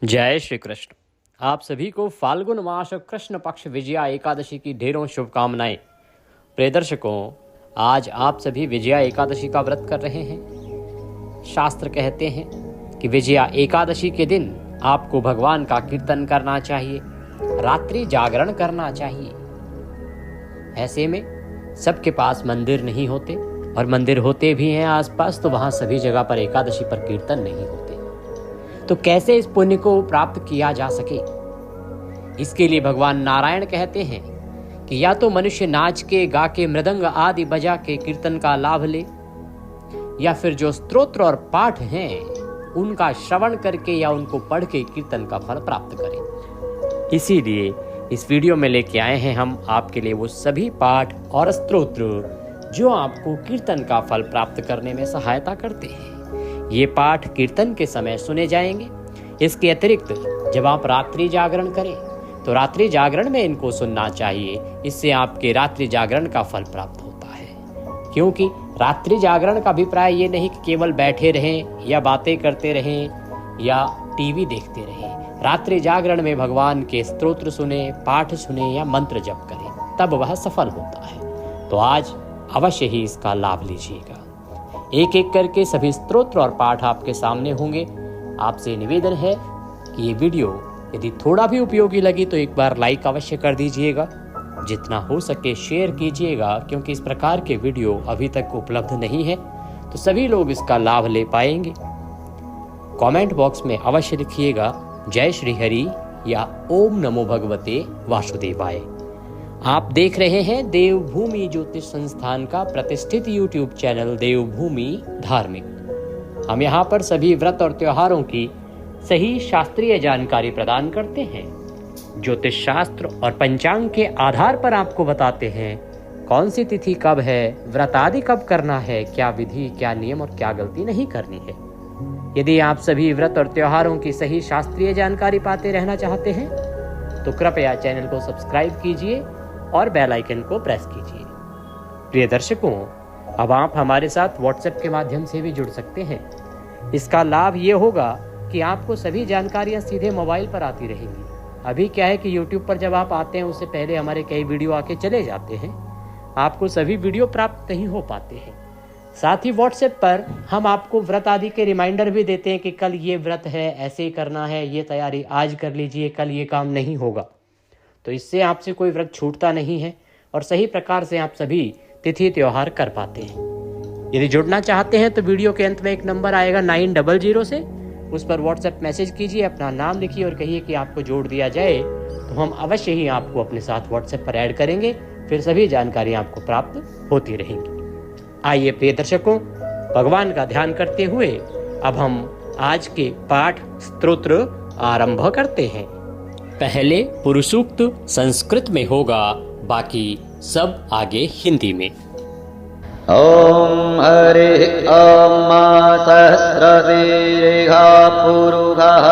जय श्री कृष्ण। आप सभी को फाल्गुन मास और कृष्ण पक्ष विजया एकादशी की ढेरों शुभकामनाएं। प्रिय दर्शकों, आज आप सभी विजया एकादशी का व्रत कर रहे हैं। शास्त्र कहते हैं कि विजया एकादशी के दिन आपको भगवान का कीर्तन करना चाहिए, रात्रि जागरण करना चाहिए। ऐसे में सबके पास मंदिर नहीं होते, और मंदिर होते भी हैं आसपास तो वहां सभी जगह पर एकादशी पर कीर्तन नहीं होते। तो कैसे इस पुण्य को प्राप्त किया जा सके, इसके लिए भगवान नारायण कहते हैं कि या तो मनुष्य नाच के, गा के, मृदंग आदि बजा के कीर्तन का लाभ ले, या फिर जो स्तोत्र और पाठ हैं उनका श्रवण करके या उनको पढ़ के कीर्तन का फल प्राप्त करें। इसीलिए इस वीडियो में लेके आए हैं हम आपके लिए वो सभी पाठ और स्तोत्र जो आपको कीर्तन का फल प्राप्त करने में सहायता करते हैं। ये पाठ कीर्तन के समय सुने जाएंगे। इसके अतिरिक्त जब आप रात्रि जागरण करें तो रात्रि जागरण में इनको सुनना चाहिए। इससे आपके रात्रि जागरण का फल प्राप्त होता है, क्योंकि रात्रि जागरण का अभिप्राय ये नहीं कि केवल बैठे रहें या बातें करते रहें या टीवी देखते रहें। रात्रि जागरण में भगवान के स्तोत्र सुने, पाठ सुने या मंत्र जप करें, तब वह सफल होता है। तो आज अवश्य ही इसका लाभ लीजिएगा। एक एक करके सभी स्तोत्र और पाठ आपके सामने होंगे। आपसे निवेदन है कि ये वीडियो यदि थोड़ा भी उपयोगी लगी तो एक बार लाइक अवश्य कर दीजिएगा, जितना हो सके शेयर कीजिएगा, क्योंकि इस प्रकार के वीडियो अभी तक उपलब्ध नहीं है तो सभी लोग इसका लाभ ले पाएंगे। कमेंट बॉक्स में अवश्य लिखिएगा जय श्री हरि या ओम नमो भगवते वासुदेवाय। आप देख रहे हैं देवभूमि ज्योतिष संस्थान का प्रतिष्ठित यूट्यूब चैनल देवभूमि धार्मिक। हम यहाँ पर सभी व्रत और त्योहारों की सही शास्त्रीय जानकारी प्रदान करते हैं। ज्योतिष शास्त्र और पंचांग के आधार पर आपको बताते हैं कौन सी तिथि कब है, व्रत आदि कब करना है, क्या विधि, क्या नियम और क्या गलती नहीं करनी है। यदि आप सभी व्रत और त्योहारों की सही शास्त्रीय जानकारी पाते रहना चाहते हैं तो कृपया चैनल को सब्सक्राइब कीजिए और बेल आइकन को प्रेस कीजिए। प्रिय दर्शकों, अब आप हमारे साथ व्हाट्सएप के माध्यम से भी जुड़ सकते हैं। इसका लाभ ये होगा कि आपको सभी जानकारियां सीधे मोबाइल पर आती रहेंगी। अभी क्या है कि यूट्यूब पर जब आप आते हैं उससे पहले हमारे कई वीडियो आके चले जाते हैं, आपको सभी वीडियो प्राप्त नहीं हो पाते हैं। साथ ही व्हाट्सएप पर हम आपको व्रत आदि के रिमाइंडर भी देते हैं कि कल ये व्रत है, ऐसे ही करना है, ये तैयारी आज कर लीजिए, कल ये काम नहीं होगा। तो इससे आपसे कोई व्रत छूटता नहीं है और सही प्रकार से आप सभी तिथि त्योहार कर पाते हैं। यदि जुड़ना चाहते हैं तो वीडियो के अंत में एक नंबर आएगा 900 से, उस पर व्हाट्सएप मैसेज कीजिए, अपना नाम लिखिए और कहिए कि आपको जोड़ दिया जाए, तो हम अवश्य ही आपको अपने साथ व्हाट्सएप पर ऐड करेंगे। फिर सभी जानकारी आपको प्राप्त होती रहेंगी। आइए प्रिय दर्शकों, भगवान का ध्यान करते हुए अब हम आज के पाठ स्तोत्र आरंभ करते हैं। पहले पुरुषोक्त संस्कृत में होगा, बाकी सब आगे हिंदी में। ओम हरि ओम सहस्रशीर्षः पुरुषः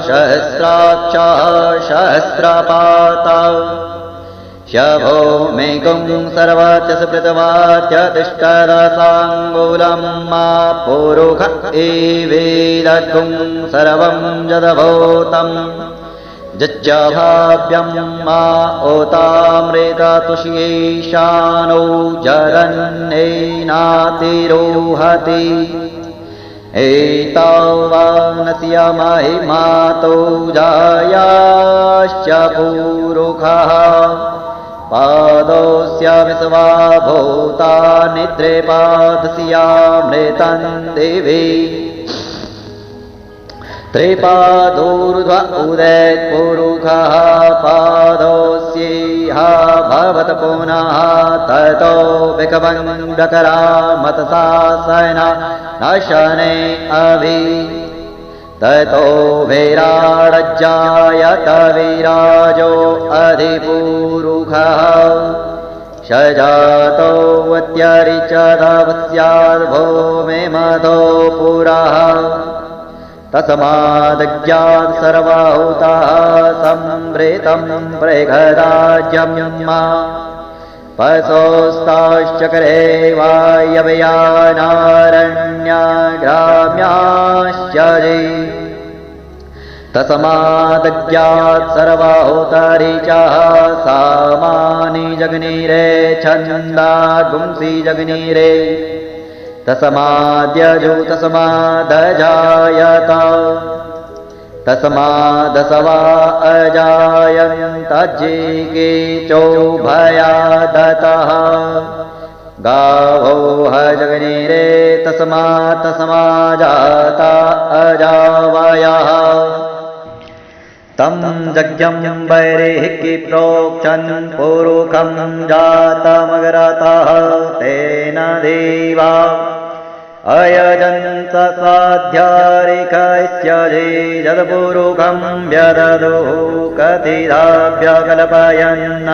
सहस्राक्षः सहस्रपातः शभो मेघं सर्वस्य स्मृतवाच्य तिष्ठरसाङ्गुलं मा पुरुष एवेदगुं सर्वं जदभूतम् जज्जभाव्यं मा ओतामृततुष्येशानो जरन्नेनातिरोहति एतावानस्य महिमातो जायाश्च पुरुषः पादोऽस्य विश्वा भूतानि त्रिपादस्यामृतं दिवि त्रिपादोर्ध्व उदयपुरुषः पादोऽस्येह भवत पुनः ततो विकवण्डकरामतशासन नशने अभि ततो विराडज्जायत विराजो अधिपुरुषः सजातो वत्यरिचदवस्याद्भूमिमधो पुरः तस्मादज्ञात् सर्वभूतः संवृतं प्रघदाज्यं मा पशोस्ताश्चक्रे वायव्यानारण्याग्राम्याश्च तस्मादज्ञात् सर्वाहुतारीचाः सामानि जग्निरे छन्दागुंसि जग्निरे तस्माद्यजो तस्मादजायत तस्मादसवा अजायन्तज्जिगे चोभयादतः गावो हजग्निरे तस्मात् तस्माजाता अजावयः तं यज्ञं वैरेहि प्रोक्षन् पुरुखं जातमग्रतः तेन देवा अयजन्त साध्यारिकस्यजे यद्पुरुखं व्यददुः कथिताभ्यकल्पयन्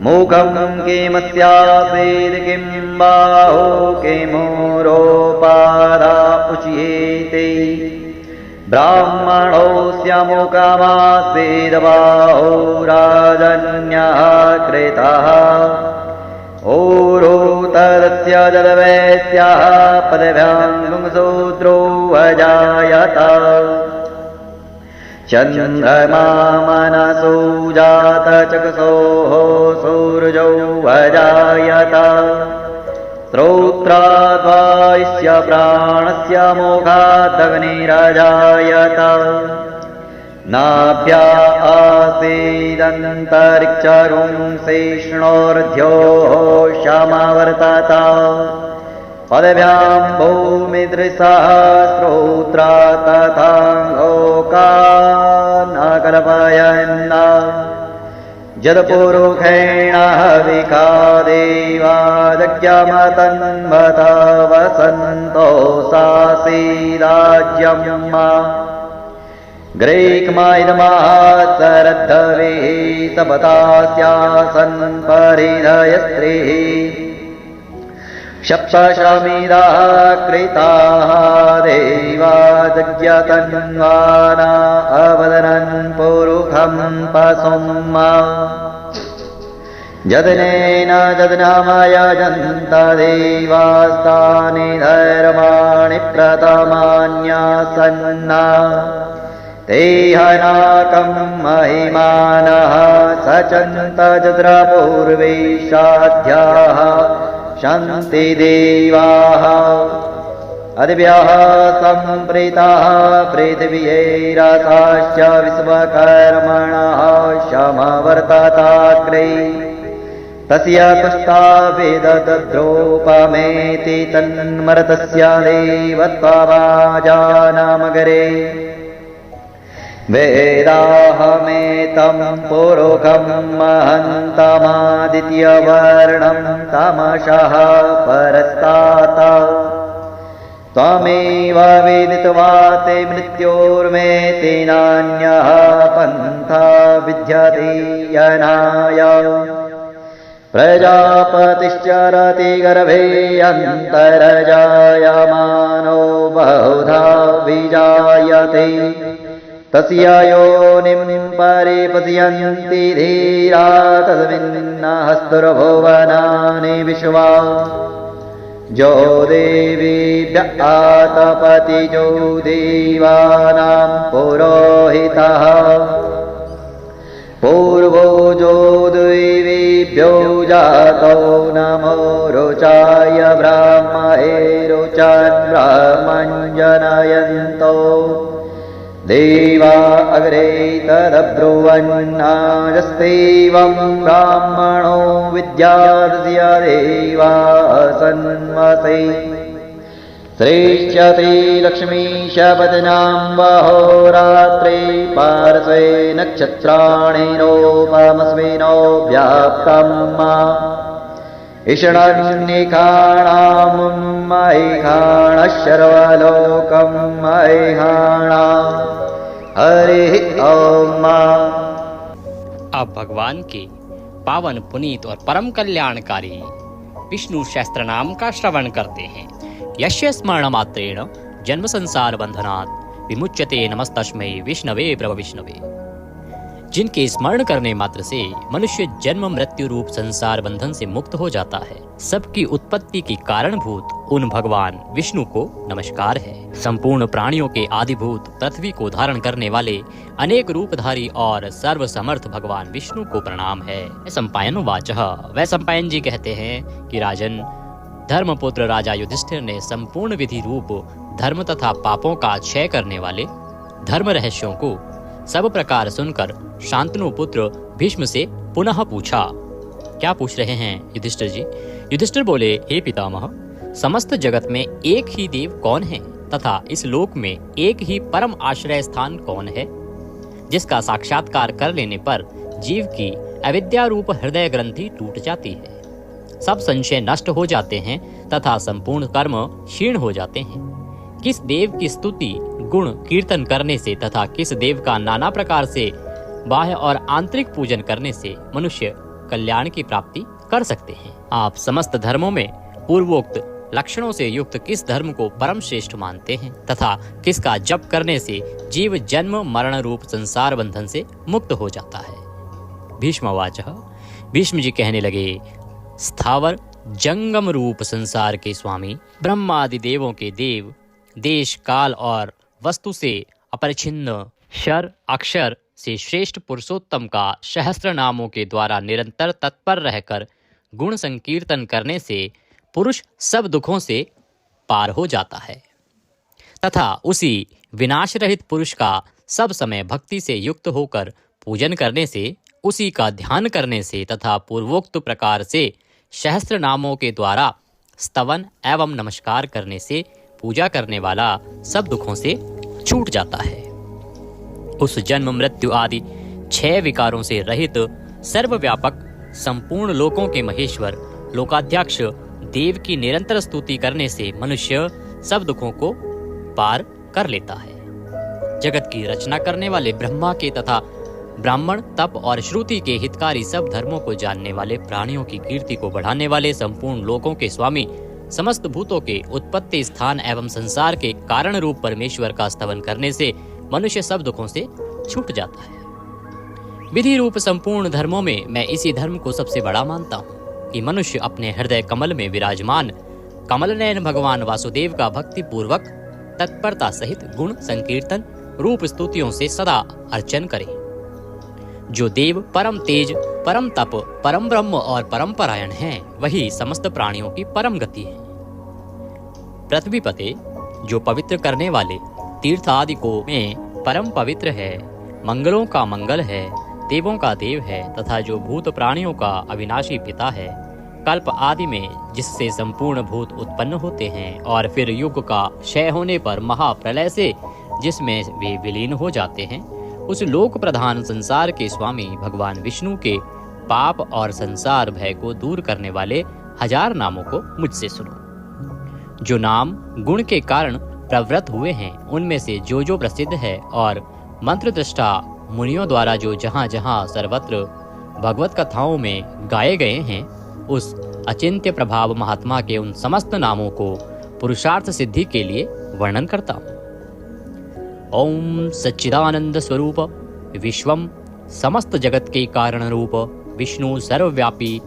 मुखं किमस्यासीत् किं बाहु किमुरोपादा उच्येते ब्राह्मणोऽस्य मुखमासीद् बाहु राजन्यः कृतः ऊरुतरस्य जलवैस्यः पदभ्यां शूद्रो अजायत चन्द्रमा मनसो जातचक्षुः सूर्यौ अजायत श्रोत्राद्वायस्य प्राणस्य मुखादग्निरजायत नाभ्या आसीदन्तरिक्षगुंसिष्णोर्ध्योः क्षमवर्तत पदभ्यां भूमिदृशः श्रोत्रा तथा लोकान् कल्पयन् यत्पुरुषेण हविकादेवाजज्ञमतन्वत वसन्तो सासीदाज्यम् ग्रीक्मायिदमासरद्धविः सपतास्यासन् परिधयस्त्रीः सप्तशमिदाः कृताः देवाजज्ञतन्वाना अवदनन् पुरुखं पशुम् यदनेन यदनामयजन्त देवास्तानि धर्माणि प्रथमान्यासन्ना ते हनाकं महिमानः सचन्त जद्रपूर्वेशाध्याः शन्ति देवाः अद्भ्यः सम्प्रीताः पृथिव्यैरसाश्च विश्वकर्मणः समवर्तताग्रे तस्य तुष्टा वेदद्रोपमेति तन्मर्तस्य देवत्वभाजानमगरे वेदाहमेतं पुरुखं महन्तमादित्यवर्णं तमसः परस्तात् त्वमेव वेदित्वा ते मृत्योर्मेति नान्यः पन्था विद्यते यनाय प्रजापतिश्चरति गर्भे अन्तर्जायमानो बहुधा विजायते तस्य योनिं परिपश्यन्ति धीरा तस्मिन्नहस्तुर्भुवनानि विश्वा जो देवीभ्य आतपति जो देवानां पुरोहितः पूर्वो जो देवीभ्यो जातो नमो रोचाय ब्राह्मणे रोचान् ब्राह्मञ्जनयन्तो देवा अग्रे तदब्रुवन्नाजस्तेवं ब्राह्मणो विद्यार्स्य देवा सन्वसे श्रेष्ठते लक्ष्मीशपदनां वहोरात्रे पार्श्वे नक्षत्राणि नोपमस्मिनो व्याप्तम् ईषणन्निखाणां महिखाणः सर्वलोकं महिखाणा हरिः ॐ। अब भगवान के पावन पुनीत और परम कल्याणकारी विष्णु सहस्त्र नाम का श्रवण करते हैं। यस्य स्मरण मात्रेण जन्म संसार बंधनात् विमुच्यते नमस्तस्मै विष्णवे प्रभ विष्णवे। जिनके स्मरण करने मात्र से मनुष्य जन्म मृत्यु रूप संसार बंधन से मुक्त हो जाता है। सबकी उत्पत्ति के कारणभूत उन भगवान विष्णु को नमस्कार है। संपूर्ण प्राणियों के आदिभूत पृथ्वी को धारण करने वाले अनेक रूपधारी और सर्वसमर्थ भगवान विष्णु को प्रणाम है। सम्पायन वाचः, वह सम्पायन जी कहते हैं कि राजन, धर्मपुत्र राजा युधिष्ठिर ने संपूर्ण विधि रूप धर्म तथा पापों का क्षय करने वाले धर्म रहस्यों को सब प्रकार सुनकर शांतनु पुत्र भीष्म से पुनः पूछा। क्या पूछ रहे हैं युधिष्ठिर जी? युधिष्ठिर बोले, हे पितामह, समस्त जगत में एक ही देव कौन है तथा इस लोक में एक ही परम आश्रय स्थान कौन है, जिसका साक्षात्कार कर लेने पर जीव की अविद्या रूप हृदय ग्रंथि टूट जाती है, सब संशय नष्ट हो जाते हैं तथा संपूर्ण कर्म क्षीण हो जाते हैं। किस देव की स्तुति गुण कीर्तन करने से तथा किस देव का नाना प्रकार से बाह्य और आंतरिक पूजन करने से मनुष्य कल्याण की प्राप्ति कर सकते हैं। आप समस्त धर्मों में पूर्वोक्त लक्षणों से युक्त किस धर्म को परम श्रेष्ठ मानते हैं तथा किसका जप करने से जीव जन्म मरण रूप संसार बंधन से मुक्त हो जाता है? भीष्मवाचः, भीष्म जी कहने लगे, स्थावर जंगम रूप संसार के स्वामी, ब्रह्मादि देवों के देव, देश काल और वस्तु से अपरिछिन्न, क्षर अक्षर से श्रेष्ठ पुरुषोत्तम का सहस्त्र नामों के द्वारा निरंतर तत्पर रहकर गुण संकीर्तन करने से पुरुष सब दुखों से पार हो जाता है तथा उसी विनाश रहित पुरुष का सब समय भक्ति से युक्त होकर पूजन करने से, उसी का ध्यान करने से तथा पूर्वोक्त प्रकार से सहस्त्र नामों के द्वारा स्तवन एवं नमस्कार करने से पूजा करने वाला सब दुखों से छूट जाता है। उस जन्म मृत्यु आदि 6 विकारों से रहित सर्वव्यापक संपूर्ण लोकों के महेश्वर लोकाध्यक्ष देव की निरंतर स्तुति करने से मनुष्य सब दुखों को पार कर लेता है। जगत की रचना करने वाले ब्रह्मा के तथा ब्राह्मण तप और श्रुति के हितकारी सब धर्मों को जानने वाले, प्राणियों की कीर्ति को बढ़ाने वाले, संपूर्ण लोकों के स्वामी, समस्त भूतों के उत्पत्ति स्थान एवं संसार के कारण रूप परमेश्वर का स्तवन करने से मनुष्य सब दुखों से छूट जाता है। विधि रूप संपूर्ण धर्मों में मैं इसी धर्म को सबसे बड़ा मानता हूँ कि मनुष्य अपने हृदय कमल में विराजमान कमल नयन भगवान वासुदेव का भक्ति पूर्वक तत्परता सहित गुण संकीर्तन रूप स्तुतियों से सदा अर्चन करे। जो देव परम तेज, परम तप, परम ब्रह्म और परम परायण हैं, वही समस्त प्राणियों की परम गति है। पृथ्वी पते, जो पवित्र करने वाले तीर्थ आदि को में परम पवित्र है, मंगलों का मंगल है, देवों का देव है तथा जो भूत प्राणियों का अविनाशी पिता है, कल्प आदि में जिससे संपूर्ण भूत उत्पन्न होते हैं और फिर युग का क्षय होने पर महाप्रलय से जिसमें वे विलीन हो जाते हैं, उस लोक प्रधान संसार के स्वामी भगवान विष्णु के पाप और संसार भय को दूर करने वाले 1000 नामों को मुझसे सुनो। जो नाम गुण के कारण प्रवृत्त हुए हैं, उनमें से जो जो प्रसिद्ध है और मंत्र दृष्टा मुनियों द्वारा जो जहाँ जहाँ सर्वत्र भगवत कथाओं में गाए गए हैं, उस अचिंत्य प्रभाव महात्मा के उन समस्त नामों को पुरुषार्थ सिद्धि के लिए वर्णन करता हूँ। ओम सच्चिदानंद स्वरूप विश्वम, समस्त जगत के कारण रूप विष्णु सर्वव्यापी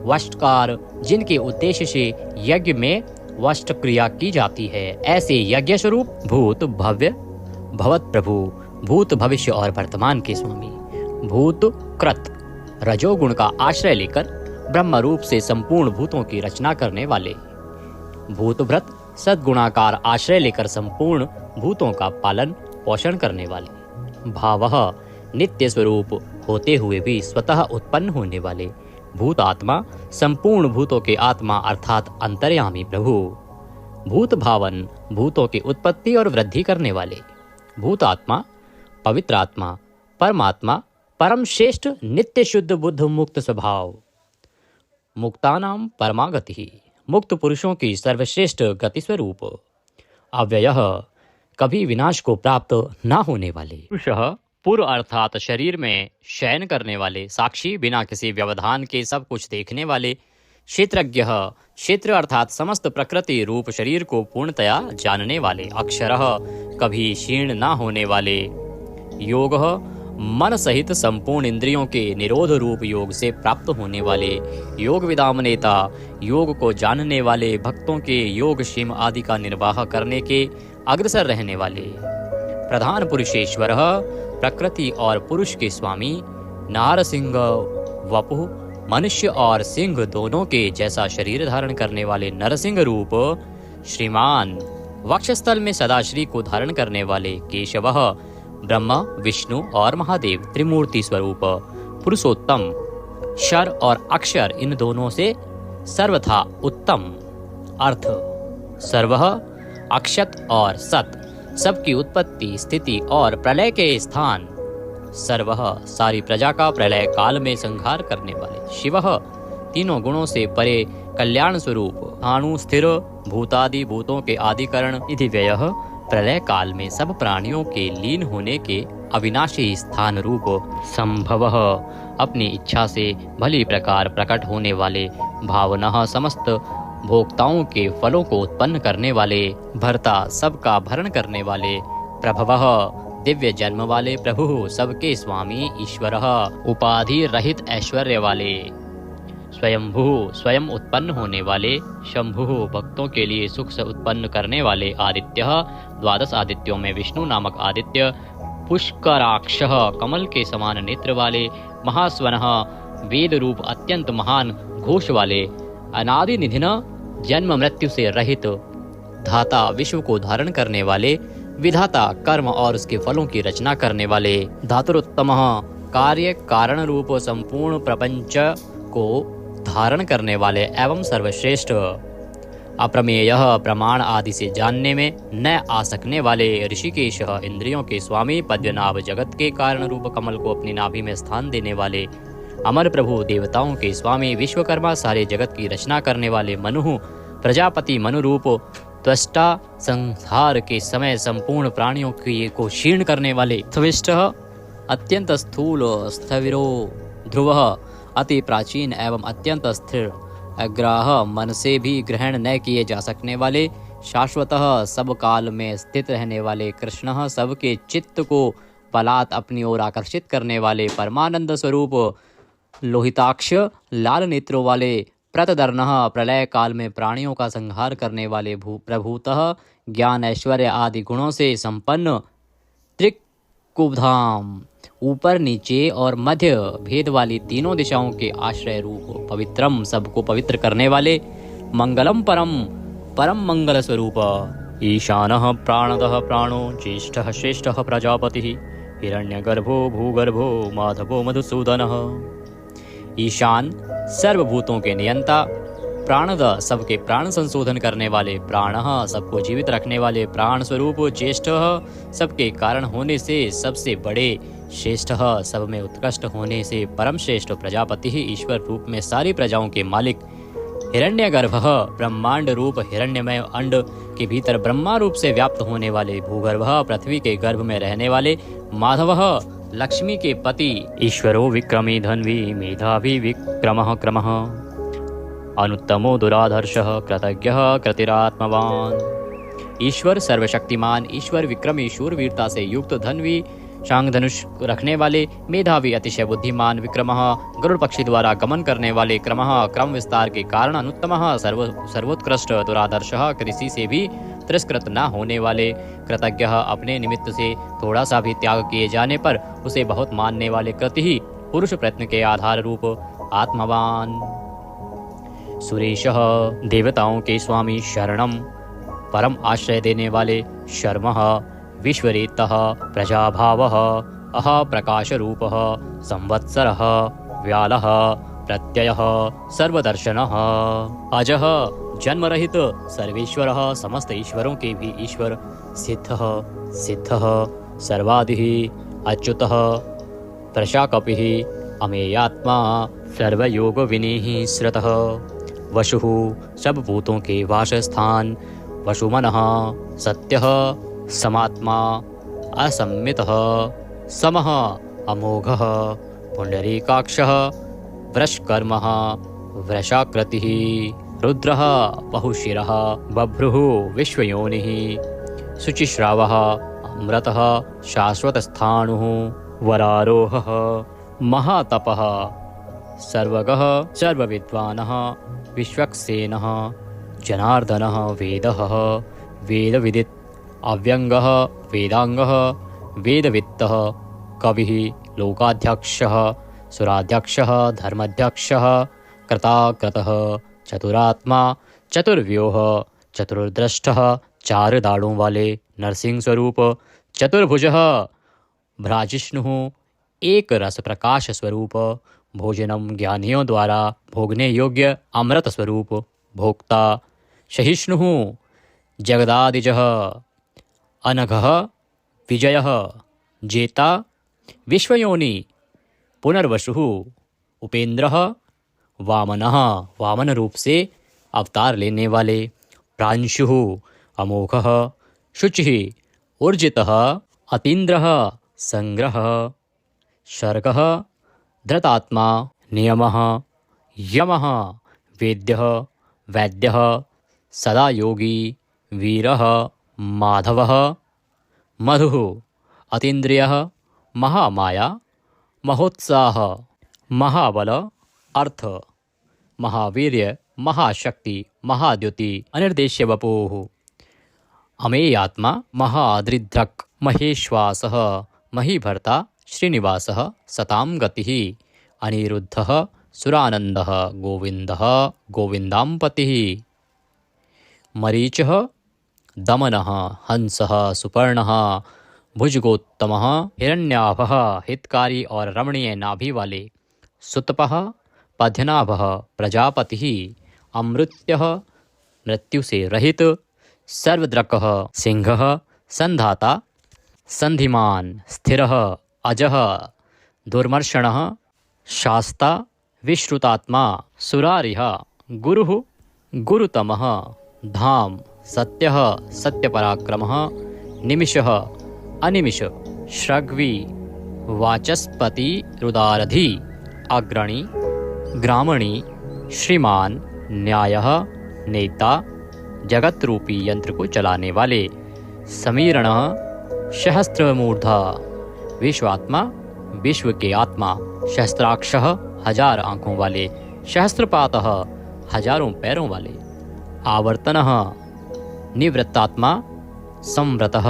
वष्टकार, जिनके उद्देश्य से यज्ञ में वष्ट क्रिया की जाती है, ऐसे यज्ञ स्वरूप भूत भव्य भवत प्रभु, भूत भविष्य और वर्तमान के स्वामी, भूत कृत रजोगुण का आश्रय लेकर ब्रह्म रूप से संपूर्ण भूतों की रचना करने वाले, भूत व्रत सद्गुणाकार आश्रय लेकर संपूर्ण भूतों का पालन पोषण करने वाले, भावः नित्य स्वरूप होते हुए भी स्वतः उत्पन्न होने वाले, भूत आत्मा संपूर्ण भूतों के आत्मा अर्थात अंतर्यामी प्रभु, भूत भावन भूतों की उत्पत्ति और वृद्धि करने वाले, भूत आत्मा पवित्र आत्मा परमात्मा परम श्रेष्ठ नित्य शुद्ध बुद्ध मुक्त स्वभाव, मुक्तानाम परमागति, मुक्त पुरुषों की सर्वश्रेष्ठ गति स्वरूप, अव्ययः कभी विनाश को प्राप्त न होने वाले, पुरुषः पूर्व अर्थात शरीर में शयन करने वाले, साक्षी बिना किसी व्यवधान के सब कुछ देखने वाले, क्षेत्रज्ञः क्षेत्र अर्थात समस्त प्रकृति रूप शरीर को पूर्णतया जानने वाले, अक्षरः कभी क्षीण न होने वाले, योगः मन सहित संपूर्ण इंद्रियों के निरोध रूप योग से प्राप्त होने वाले योग विदाम नेता, योग को जानने वाले भक्तों के योग क्षेम आदि का निर्वाह करने के अग्रसर रहने वाले प्रधान पुरुषेश्वर, प्रकृति और पुरुष के स्वामी, नारसिंह वपु, मनुष्य और सिंह दोनों के जैसा शरीर धारण करने वाले नरसिंह रूप श्रीमान, वक्षस्थल में सदाश्री को धारण करने वाले केशव, ब्रह्मा, विष्णु और महादेव त्रिमूर्ति स्वरूप पुरुषोत्तम, शर और अक्षर इन दोनों से सर्वथा उत्तम, अर्थ सर्वः, अक्षत और सत, सबकी उत्पत्ति, स्थिति और प्रलय के स्थान, सर्वः सारी प्रजा का प्रलय काल में संहार करने वाले, शिवः तीनों गुणों से परे कल्याण स्वरूप, अणु स्थिर भूतादि भूतों के आदिकरण, इति व्ययः प्रलय काल में सब प्राणियों के लीन होने के अविनाशी स्थान रूप, संभवः अपनी इच्छा से भली प्रकार प्रकट होने वाले, भावनः समस्त भोक्ताओं के फलों को उत्पन्न करने वाले, भर्ता सबका भरण करने वाले, प्रभवः दिव्य जन्म वाले प्रभु, सबके स्वामी ईश्वरः उपाधि रहित ऐश्वर्य वाले, स्वयंभू स्वयं उत्पन्न होने वाले, शंभु भक्तों के लिए सुख से उत्पन्न करने वाले, आदित्य द्वादश आदित्यों में विष्णु नामक आदित्य, पुष्कराक्षः कमल के समान नेत्र वाले, महास्वनः वेद रूप अत्यंत महान घोष वाले, अनादि निधिना जन्म मृत्यु से रहित, धाता विश्व को धारण करने वाले, विधाता कर्म और उसके फलों की रचना करने वाले, धातुरुत्तमः कार्य कारण रूप संपूर्ण प्रपंच को धारण करने वाले एवं सर्वश्रेष्ठ, अप्रमेय प्रमाण आदि से जानने में न आ सकने वाले, ऋषिकेश इंद्रियों के स्वामी, पद्मनाभ जगत के कारण रूप कमल को अपनी नाभि में स्थान देने वाले, अमर प्रभु देवताओं के स्वामी, विश्वकर्मा सारे जगत की रचना करने वाले, मनु प्रजापति मनु रूप त्वष्टा, संहार के समय संपूर्ण प्राणियों को क्षीण करने वाले, स्विष्ट अत्यंत स्थूल, स्थविरो ध्रुवः अति प्राचीन एवं अत्यंत स्थिर, अग्राह मन से भी ग्रहण न किए जा सकने वाले, शाश्वतः सब काल में स्थित रहने वाले, कृष्ण सबके चित्त को पलात अपनी ओर आकर्षित करने वाले, परमानंद स्वरूप, लोहिताक्ष लाल नेत्रों वाले, प्रतदर्णः प्रलय काल में प्राणियों का संहार करने वाले, प्रभुतः ज्ञान ऐश्वर्य आदि गुणों से संपन्न, त्रिकुबधाम ऊपर नीचे और मध्य भेद वाली तीनों दिशाओं के आश्रय रूप, पवित्रम सबको पवित्र करने वाले, मंगलम परम परम मंगल स्वरूप, ईशानः प्राणदः प्राणो, ज्येष्ठः श्रेष्ठः प्रजापतिः, हिरण्यगर्भो भूगर्भो माधवो मधुसूदनः, ईशान सर्वभूतों के नियंता, प्राणद सबके प्राण संशोधन करने वाले, प्राणः सबको जीवित रखने वाले, प्राण स्वरूप, ज्येष्ठः सबके कारण होने से सबसे बड़े, श्रेष्ठः सब में उत्कृष्ट होने से परम श्रेष्ठ, प्रजापति ईश्वर रूप में सारी प्रजाओं के मालिक, हिरण्यगर्भः ब्रह्मांड रूप हिरण्यमय अंड के भीतर ब्रह्मा रूप से व्याप्त होने वाले, भूगर्भः पृथ्वी के गर्भ में रहने वाले, माधवः लक्ष्मी के पति, ईश्वरो विक्रमी धन्वी मेधावी विक्रमः क्रमः, अनुत्तमो दुराधर्षः कृतज्ञः कृतिरात्मवान, ईश्वर सर्वशक्तिमान, ईश्वर विक्रमी शूरवीरता से युक्त, धन्वी शांग धनुष रखने वाले, मेधावी अतिशय बुद्धिमान, विक्रमः गरुड़ पक्षी द्वारा गमन करने वाले, क्रमः क्रम विस्तार के कारण, अनुत्तमः सर्वोत्कृष्ट, दुरादर्शः किसी से भी तिरस्कृत न होने वाले, कृतज्ञः अपने निमित्त से थोड़ा सा भी त्याग किए जाने पर उसे बहुत मानने वाले, कृति ही पुरुष प्रयत्न के आधार रूप, आत्मवान, सुरेशः देवताओं के स्वामी, शरणम परम आश्रय देने वाले, शर्मः विश्वरेतः प्रजाभावः, अह प्रकाश रूपः, संवत्सरः व्यालः, प्रत्ययः सर्वदर्शनः, अजः जन्मरहित सर्वेश्वरः, समस्त ईश्वरों के भी ईश्वर, सिद्धः सिद्धः सर्वादिः, अच्युतः प्रशाकपिः, अमेयात्मा सर्वयोग विनीः श्रुतः, वशुः सब भूतों के वासस्थान, वशुमनः सत्यः समात्मा, असम्मितः समः अमोघः, पुंडरीकाक्षः वृषकर्मः वृषाकृतिः, रुद्रः बहुशिरः, बभ्रुः विश्वयोनिः, शुचिश्रावः अमृतः शाश्वतस्थाणुः, वरारोहः महातपः सर्वगः सर्वविद्वानः विश्वक्सेनः जनार्दनः वेदः वेदविदित् अव्यङ्गः वेदाङ्गः वेदवित्तः कविः लोकाध्यक्षः सुराध्यक्षः धर्माध्यक्षः कृताकृतः चतुरात्मा चतुर्व्यूह चतुर्द्रष्टः चार दाढ़ों वाले नरसिंह स्वरूप चतुर्भुजः भ्राजिष्णुः एक रस प्रकाश स्वरूप भोजनम ज्ञानियों द्वारा भोगने योग्य अमृत स्वरूप भोक्ता सहिष्णुः जगदादिजः अनघः विजयः जेता विश्वयोनि पुनर्वसुः उपेंद्रः वामनः वामन रूप से अवतार लेने वाले प्रांशुः अमोघः शुचिः ऊर्जितः अतीन्द्रः संग्रह शर्गः धृतात्मा नियमः यमः वेद्यः वैद्यः सदा योगी वीरः माधवः मधुः अतीन्द्रियः महामाया महोत्साह महाबल अर्थ महावीर्य महाशक्ति महाद्युति अनिर्देश्य वपुः अमेयात्मा महादृद्रक् महेश्वासः महीभर्ता श्रीनिवासः सतां गतिः अनिरुद्धः सुरानन्दः गोविन्दः गोविन्दाम्पतिः मरीचः दमनः हंसः सुपर्णः भुजगोत्तमः हिरण्याभः हितकारी और रमणीय नाभि वाले सुतपः पद्यनाभः प्रजापतिः अमृत्यः मृत्यु से रहित सर्वद्रकः सिंहः संधाता संधिमान स्थिरः अजः दुर्मर्षणः शास्ता विश्रुतात्मा सुरारिः गुरुः गुरुतमः धाम सत्यः सत्यपराक्रमः निमिषः अनिमिष श्रग्वी वाचस्पति रुदारधि अग्रणी ग्रामणी श्रीमान न्यायः नेता जगत रूपी यंत्र को चलाने वाले समीरणः सहस्त्रमूर्धा विश्वात्मा विश्व के आत्मा सहस्त्राक्षः हजार आँखों वाले सहस्त्रपातः हजारों पैरों वाले आवर्तनः निवृत्तात्मा संव्रतः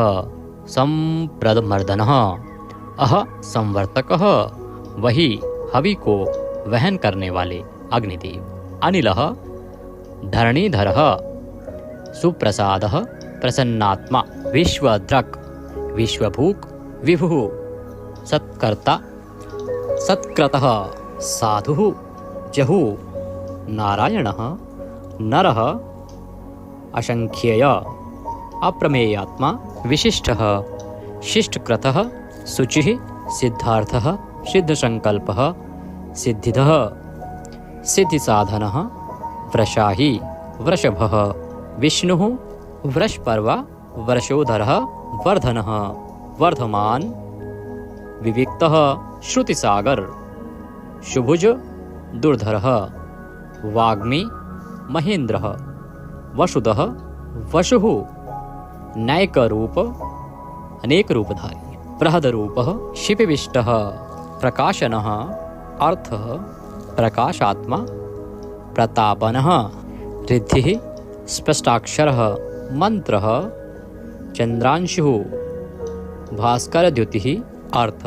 संप्रदमर्दनः अह संवर्तकः वही हवि को वहन करने वाले अग्निदेव अनिलः धरणीधरः सुप्रसादः प्रसन्नात्मा विश्वद्रक् विश्वभूक् विभुः सत्कर्ता सत्कृतः साधुः जहुः नारायणः नरः असंख्येय अप्रमेयात्मा विशिष्टः शिष्टकृतः शुचिः सिद्धार्थः सिद्धसंकल्पः सिद्धिदः सिद्धिसाधनः वृषाही वृषभः विष्णुः वृषपर्वा वृषोधरः वर्धनः वर्धमान विविक्तः श्रुतिसागर शुभुज दुर्धरः वाग्मी महेन्द्रः वसुदः वसुः नैकरूप अनेक रूपधारी बृहदरूपः शिपिविष्टः प्रकाशनः अर्थः प्रकाशात्मा प्रतापनः रिद्धिः स्पष्टाक्षरः मंत्रः चंद्रांशुः भास्करद्युतिः अर्थ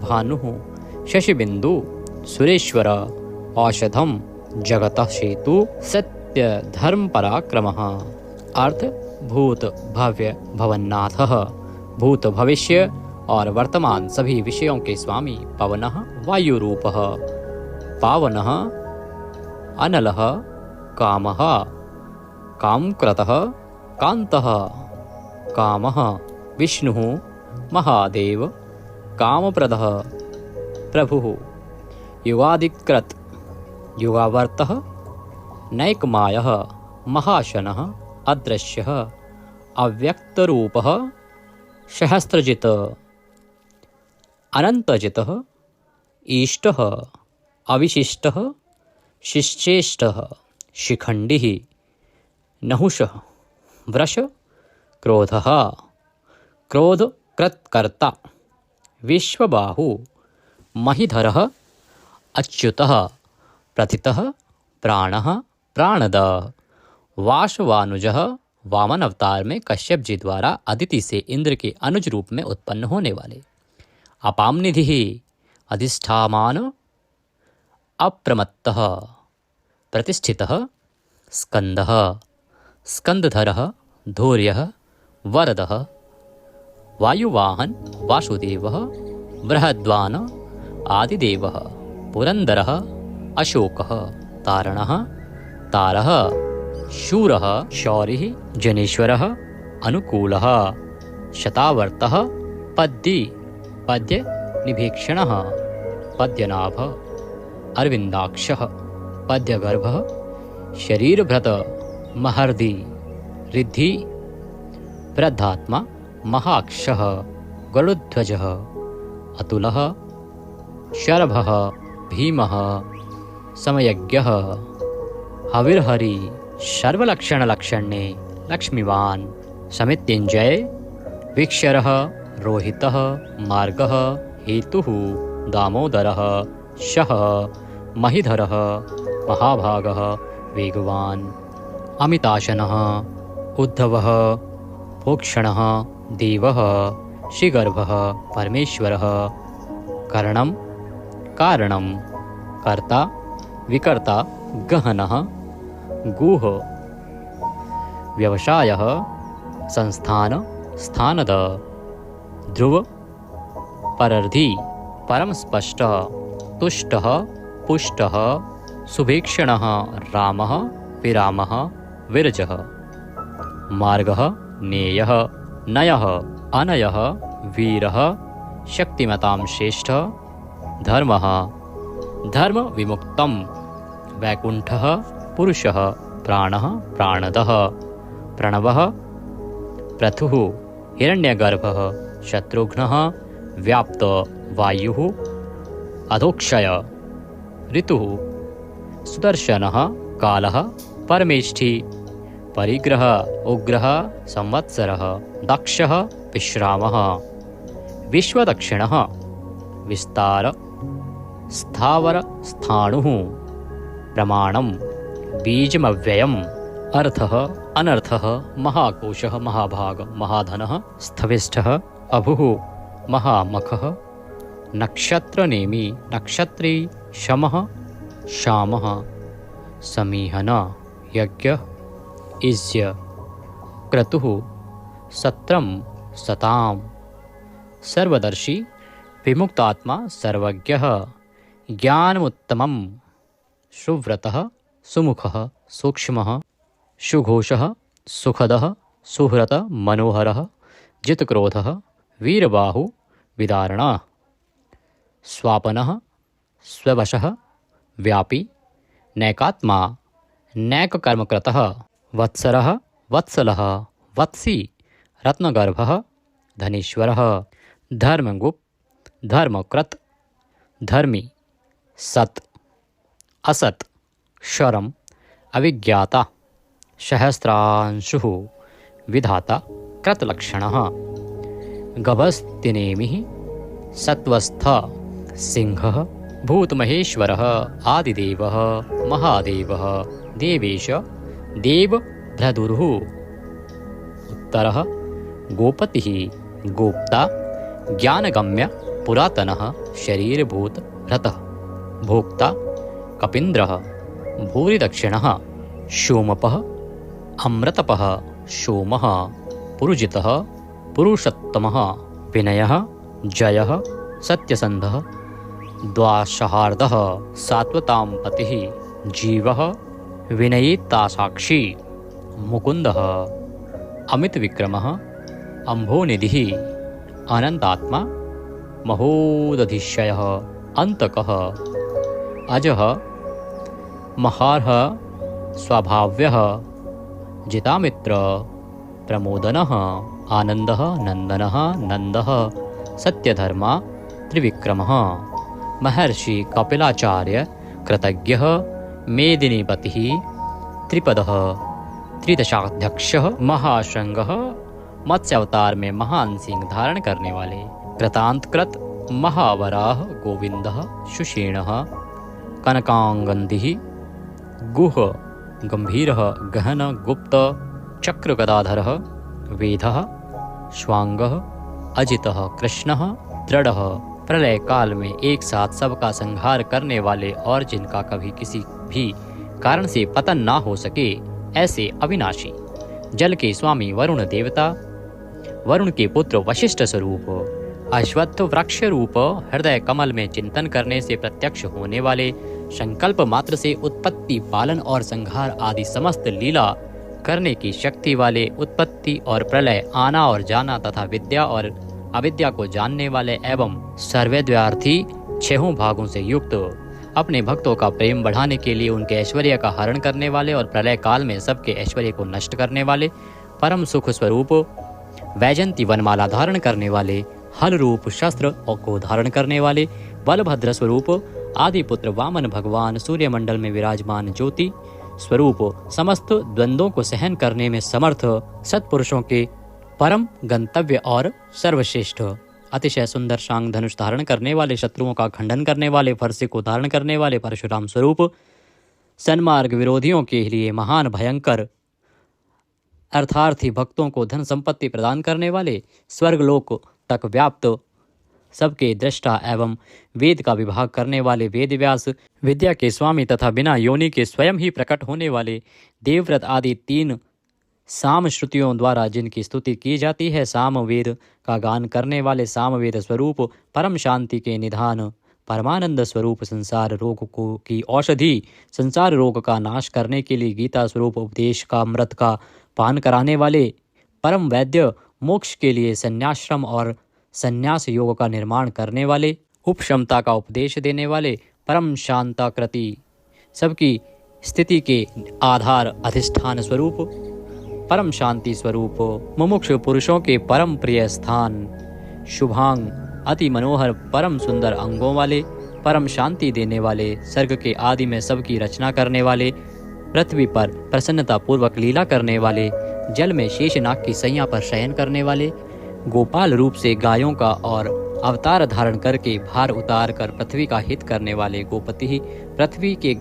भानुः शशिबिंदु सुरेश्वर औषधम जगतः सेतु सत्य धर्म पराक्रमः अर्थ भूत भव्य भवन्नाथः भूत भविष्य और वर्तमान सभी विषयों के स्वामी पवनः वायुरूपः पावनः अनलः कामः कामकृतः कान्तः कामः विष्णुः महादेव कामप्रदः प्रभुः युगादिकृत युगावर्तः नैकमायः महाशनः अदृश्यः अव्यक्तरूपः सहस्त्रजित अनंतजितः ईष्टः अविशिष्टः शिश्चेष्टः शिखंडिः नहुषः वृष क्रोधः क्रोधकृत्कर्ता विश्वबाहु महीधरः अच्युतः प्रथितः प्राणः प्राणदः वासवानुजः वामन अवतार में कश्यप जी द्वारा अदिति से इंद्र के अनुज रूप में उत्पन्न होने वाले। अपाम निधि अधिष्ठामान अप्रमत्तः प्रतिष्ठितः स्कंदः स्कंदधरः धौर्यः वरदः वायुवाहन वासुदेवः बृहद्वान आदिदेवः पुरंदरः अशोकः तारणः तारः शूरः शौरिः जनेश्वरः अनुकूलः शतावर्तः पद्य निभीक्षणः पद्यनाभः अरविंदाक्षः पद्यगर्भः शरीरभृत महर्दि रिद्धि वृद्धात्मा महाक्षः गरुध्वजः अतुलः शरभः भीमः समयज्ञः हविर्हरि सर्वलक्षणलक्षणे लक्ष्मीवान् समित्युञ्जय विक्षरः रोहितः मार्गः हेतुः दामोदरः शः महीधरः महाभागः वेगवान् अमिताशनः उद्धवः भोक्षणः देवः श्रीगर्भः परमेश्वरः करणं कारणं कर्ता विकर्ता गहनः गुह व्यवसायः संस्थान स्थानद ध्रुव परर्धि परम स्पष्ट तुष्टः पुष्टः सुभीक्षणः रामः विरामः विरजः मार्गः नेयः नयः अनयः वीरः शक्तिमतां श्रेष्ठ धर्मः धर्म विमुक्तं वैकुंठः पुरुषः प्राणः प्राणदः प्रणवः पृथुः हिरण्यगर्भः शत्रुघ्नः व्याप्त वायुः अधोक्षय ऋतुः सुदर्शनः कालः परमेष्ठी परिग्रह उग्रः संवत्सरः दक्षः विश्रामः विश्वदक्षिणः विस्तार स्थावर स्थाणुः प्रमाणं बीजमव्ययम् अर्थः अनर्थः महाकोशः महाभाग महाधनः स्थविष्ठः अभुः महामखः नक्षत्रनेमि नक्षत्री शमः शामः समीहन यज्ञ इज्य क्रतुः सत्रम सतां सर्वदर्शी विमुक्तात्मा सर्वज्ञः ज्ञानमुत्तमं सुव्रतः सुमुखः सूक्ष्मः सुघोषः सुखदः सुहृत मनोहरः जितक्रोधः वीरबाहु विदारणः स्वापनः स्ववशः व्यापी नैकात्मा नैककर्मकृतः वत्सरः वत्सलः वत्सी रत्नगर्भः धनीश्वरः धर्मगुप्त धर्मकृत धर्मी सत् असत् क्षरम अविज्ञाता सहस्रांशुः विधाता कृतलक्षणः गभस्तिनेमिः सत्वस्थ सिंहः भूतमहेश्वरः आदिदेवः महादेवः देवेश देवभ्रदुरुः उत्तरः गोपतिः गोप्ता ज्ञानगम्य पुरातनः शरीरभूत भ्रतः भोक्ता कपीन्द्रः भूरिदक्षिणः सोमपः अमृतपः सोमः पुरुजितः पुरुषोत्तमः विनयः जयः सत्यसन्धः द्वाशहार्दः सात्वतां पतिः जीवः विनयितासाक्षी मुकुन्दः अमितविक्रमः अम्भोनिधिः अनन्तात्मा महोदधिशयः अन्तकः अजः महार्ह स्वभाव्यः जितामित्र प्रमोदनः आनन्दः नन्दनः नन्दः सत्यधर्मा त्रिविक्रमः महर्षि कपिलाचार्य कृतज्ञः मेदिनीपतिः त्रिपदः त्रिदशाध्यक्षः महाशृंगः मत्स्य अवतार में महान सिंह धारण करने वाले कृतांतकृत महावराह गोविंदः सुषेणः कनकांगन्धिः गुह गंभीरः गहन गुप्त चक्रगदाधरः वेदः श्वांगः अजितः कृष्णः दृढ़ः प्रलय काल में एक साथ सबका संहार करने वाले और जिनका कभी किसी भी कारण से पतन ना हो सके, ऐसे अविनाशी जल के स्वामी वरुण देवता, वरुण के पुत्र वशिष्ठ स्वरूप, अश्वत्थ वृक्ष रूप हृदय कमल में चिंतन करने से प्रत्यक्ष होने वाले, संकल्प मात्र से उत्पत्ति पालन और संहार आदि समस्त लीला करने की शक्ति वाले, उत्पत्ति और प्रलय, आना और जाना तथा विद्या और अविद्या को जानने वाले एवं सर्वव्यार्थी छहों भागों से युक्त, अपने भक्तों का प्रेम बढ़ाने के लिए उनके ऐश्वर्य का हरण करने वाले और प्रलय काल में सबके ऐश्वर्य को नष्ट करने वाले, परम सुख स्वरूप वैजंती वनमाला धारण करने वाले, हल रूप शस्त्र को धारण करने वाले, बलभद्र स्वरूप आदिपुत्र वामन भगवान, सूर्यमंडल में विराजमान ज्योति स्वरूप, समस्त द्वंद्वों को सहन करने में समर्थ सत्पुरुषों के परम गंतव्य और सर्वश्रेष्ठ, अतिशय सुंदर शांग धनुष धारण करने वाले, शत्रुओं का खंडन करने वाले, फरसे को धारण करने वाले परशुराम स्वरूप, सन्मार्ग विरोधियों के लिए महान भयंकर, अर्थार्थी भक्तों को धन संपत्ति प्रदान करने वाले, स्वर्गलोक तक व्याप्त सबके दृष्टा एवं वेद का विभाग करने वाले वेद व्यास, विद्या के स्वामी तथा बिना योनि के स्वयं ही प्रकट होने वाले, देवव्रत आदि 3 साम श्रुतियों द्वारा जिनकी स्तुति की जाती है, सामवेद का गान करने वाले, सामवेद स्वरूप परम शांति के निधान, परमानंद स्वरूप संसार रोग को की औषधि, संसार रोग का नाश करने के लिए गीता स्वरूप उपदेश का अमृत का पान कराने वाले, परम वैद्य, मोक्ष के लिए संन्याश्रम और संन्यास योग का निर्माण करने वाले, उपशमता का उपदेश देने वाले, परम शांताकृति, सबकी स्थिति के आधार अधिष्ठान स्वरूप, परम शांति स्वरूप, मुमुक्ष पुरुषों के परम प्रिय स्थान, शुभांग, अति मनोहर परम सुंदर अंगों वाले, परम शांति देने वाले, सर्ग के आदि में सबकी रचना करने वाले, पृथ्वी पर प्रसन्नता पूर्वक लीला करने वाले, जल में शेषनाग की सैया पर शयन करने वाले, गोपाल रूप से गायों का और अवतार धारण करके भार उतार कर पृथ्वी का हित करने वाले गोपति, पृथ्वी के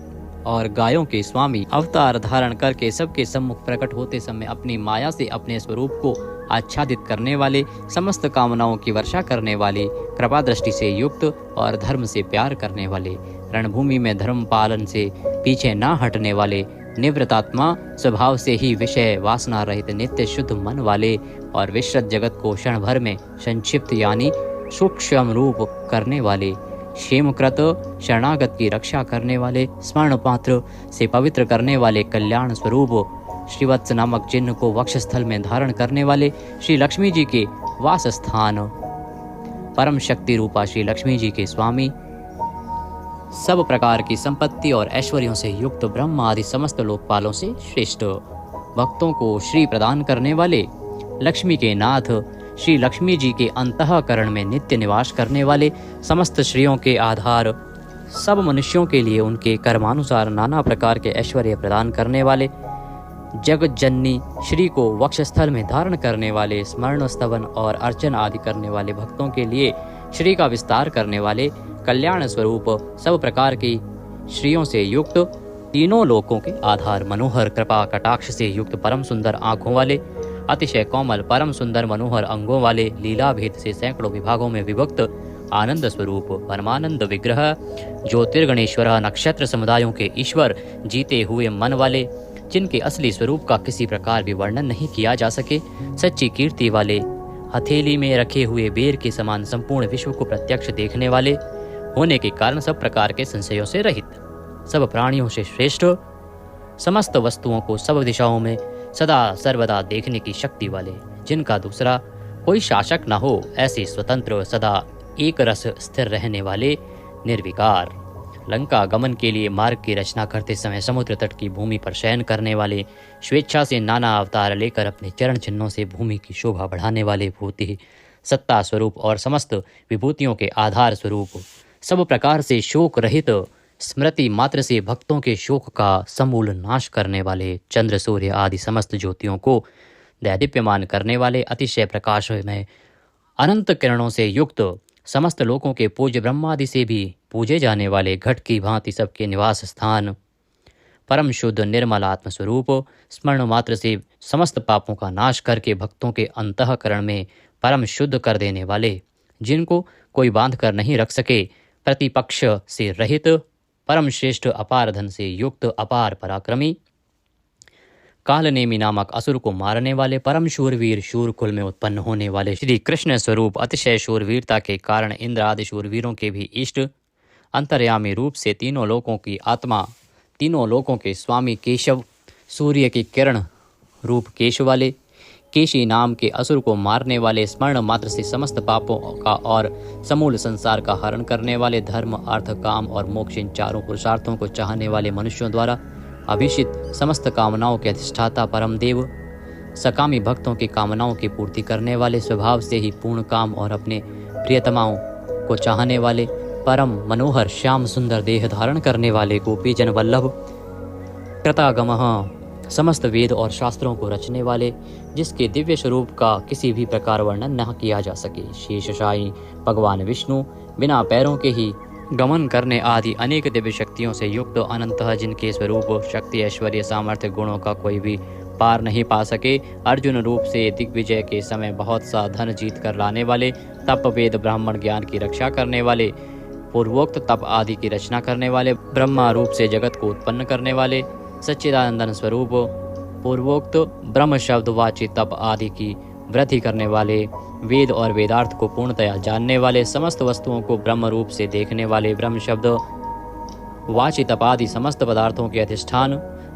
और गायों के स्वामी, अवतार धारण करके सबके सम्मुख प्रकट होते समय अपनी माया से अपने स्वरूप को आच्छादित करने वाले, समस्त कामनाओं की वर्षा करने वाले, कृपा दृष्टि से युक्त और धर्म से प्यार करने वाले, रणभूमि में धर्म पालन से पीछे न हटने वाले, निवृत्तात्मा स्वभाव से ही विषय वासना रहित नित्य शुद्ध मन वाले और विश्व जगत को क्षण भर में संक्षिप्त यानी सूक्ष्म रूप करने वाले, क्षेमकृत शरणागत की रक्षा करने वाले, स्वर्ण पात्र से पवित्र करने वाले, कल्याण स्वरूप श्रीवत्स नामक चिन्ह को वक्षस्थल में धारण करने वाले, श्री लक्ष्मी जी के वास स्थान, परम शक्ति रूपा श्री लक्ष्मी जी के स्वामी, सब प्रकार की संपत्ति और ऐश्वर्यों से युक्त, ब्रह्म आदि समस्त लोकपालों से श्रेष्ठ, भक्तों को श्री प्रदान करने वाले, लक्ष्मी के नाथ, श्री लक्ष्मी जी के अंतःकरण में नित्य निवास करने वाले, समस्त श्रियों के आधार, सब मनुष्यों के लिए उनके कर्मानुसार नाना प्रकार के ऐश्वर्य प्रदान करने वाले, जगत जननी श्री को वक्षस्थल में धारण करने वाले, स्मरण स्तवन और अर्चन आदि करने वाले भक्तों के लिए श्री का विस्तार करने वाले, कल्याण स्वरूप सब प्रकार की श्रियों से युक्त, तीनों लोकों के आधार, मनोहर कृपा कटाक्ष से युक्त, परम सुंदर आँखों वाले, अतिशय कोमल परम सुंदर मनोहर अंगों वाले, लीला भेद से सैकड़ों विभागों में विभक्त, आनंद स्वरूप परमानंद विग्रह, ज्योतिर्गणेश्वर, नक्षत्र समुदायों के ईश्वर, जीते हुए मन वाले, जिनके असली स्वरूप का किसी प्रकार भी वर्णन नहीं किया जा सके, सच्ची कीर्ति वाले, हथेली में रखे हुए बेर के समान संपूर्ण विश्व को प्रत्यक्ष देखने वाले होने के कारण सब प्रकार के संशयों से रहित, सब प्राणियों से श्रेष्ठ, समस्त वस्तुओं को सब दिशाओं में सदा सर्वदा देखने की शक्ति वाले, जिनका दूसरा कोई शासक न हो, ऐसे स्वतंत्र सदा एक रस स्थिर रहने वाले, निर्विकार, लंका गमन के लिए मार्ग की रचना करते समय समुद्र तट की भूमि पर शयन करने वाले, स्वेच्छा से नाना अवतार लेकर अपने चरण चिन्हों से भूमि की शोभा बढ़ाने वाले, भूति सत्ता स्वरूप और समस्त विभूतियों के आधार स्वरूप, सब प्रकार से शोक रहित, स्मृति मात्र से भक्तों के शोक का समूल नाश करने वाले, चंद्र सूर्य आदि समस्त ज्योतियों को दैदीप्यमान करने वाले, अतिशय प्रकाश में अनंत किरणों से युक्त, समस्त लोकों के पूज्य ब्रह्मादि से भी पूजे जाने वाले घट की भांति सबके निवास स्थान, परम शुद्ध निर्मल आत्म स्वरूप, स्मरण मात्र से समस्त पापों का नाश करके भक्तों के अंतःकरण में परम शुद्ध कर देने वाले, जिनको कोई बांध कर नहीं रख सके, प्रतिपक्ष से रहित, परम श्रेष्ठ अपार धन से युक्त, अपार पराक्रमी, कालनेमी नामक असुर को मारने वाले, परम शूरवीर, शूर कुल में उत्पन्न होने वाले श्री कृष्ण स्वरूप, अतिशय शूरवीरता के कारण इंद्र आदि शूरवीरों के भी इष्ट, अंतर्यामी रूप से तीनों लोकों की आत्मा, तीनों लोकों के स्वामी केशव, सूर्य की किरण रूप केश वाले, केशी नाम के असुर को मारने वाले, स्मरण मात्र से समस्त पापों का और समूल संसार का हरण करने वाले, धर्म अर्थ काम और मोक्ष इन चारों पुरुषार्थों को चाहने वाले मनुष्यों द्वारा अभिषित, समस्त कामनाओं के अधिष्ठाता परम देव, सकामी भक्तों की कामनाओं की पूर्ति करने वाले, स्वभाव से ही पूर्ण काम और अपने प्रियतमाओं को चाहने वाले, परम मनोहर श्याम सुंदर देह धारण करने वाले, गोपी जन वल्लभ, कृतागमः, समस्त वेद और शास्त्रों को रचने वाले, जिसके दिव्य स्वरूप का किसी भी प्रकार वर्णन न किया जा सके, शेषशायी भगवान विष्णु, बिना पैरों के ही गमन करने आदि अनेक दिव्य शक्तियों से युक्त, अनंतः जिनके स्वरूप शक्ति ऐश्वर्य सामर्थ्य गुणों का कोई भी पार नहीं पा सके, अर्जुन रूप से दिग्विजय के समय बहुत सा धन जीत कर लाने वाले, तप वेद ब्राह्मण ज्ञान की रक्षा करने वाले, पूर्वोक्त तप आदि की रचना करने वाले, ब्रह्मा रूप से जगत को उत्पन्न करने वाले, सच्चिदानंदन स्वरूप, पूर्वोक्त ब्रह्म शब्द वाची तप आदि की वृद्धि करने वाले, वेद और वेदार्थ को पूर्णतया जानने वाले, समस्त वस्तुओं को ब्रह्म रूप से देखने वाले, ब्रह्म शब्द वाची तप आदि समस्त पदार्थों के अधिष्ठान,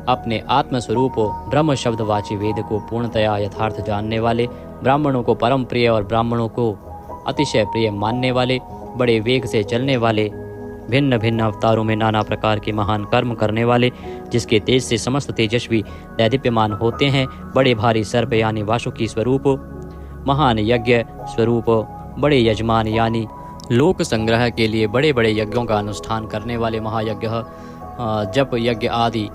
अपने आत्म स्वरूप ब्रह्म शब्द वाची वेद को पूर्णतया यथार्थ जानने वाले, ब्राह्मणों को परम प्रिय और ब्राह्मणों को अतिशय प्रिय मानने वाले, बड़े वेग से चलने वाले, भिन्न भिन्न अवतारों में नाना प्रकार के महान कर्म करने वाले, जिसके तेज से समस्त तेजस्वी दैदीप्यमान होते हैं, बड़े भारी सर्प यानी वासुकी स्वरूप, महान यज्ञ स्वरूप, बड़े यजमान यानी लोक संग्रह के लिए बड़े बड़े यज्ञों का अनुष्ठान करने वाले, महायज्ञ जप यज्ञ आदि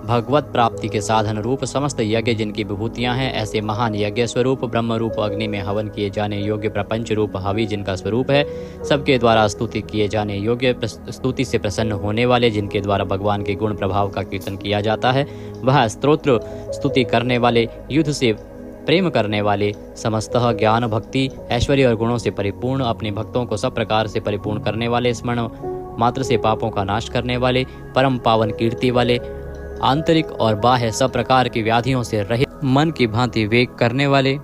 भगवत प्राप्ति के साधन रूप समस्त यज्ञ जिनकी विभूतियां हैं, ऐसे महान यज्ञ स्वरूप, ब्रह्म रूप अग्नि में हवन किए जाने योग्य प्रपंच रूप हवि जिनका स्वरूप है, सबके द्वारा स्तुति किए जाने योग्य, स्तुति से प्रसन्न होने वाले, जिनके द्वारा भगवान के गुण प्रभाव का कीर्तन किया जाता है, वह स्तोत्र स्तुति करने वाले, युद्ध से प्रेम करने वाले, समस्तः ज्ञान भक्ति ऐश्वर्य और गुणों से परिपूर्ण, अपने भक्तों को सब प्रकार से परिपूर्ण करने वाले, स्मरण मात्र से पापों का नाश करने वाले, परम पावन कीर्ति वाले, आंतरिक और बाह्य सब प्रकार की व्याधियों से रहित, मन की भांति वेग करने वाले,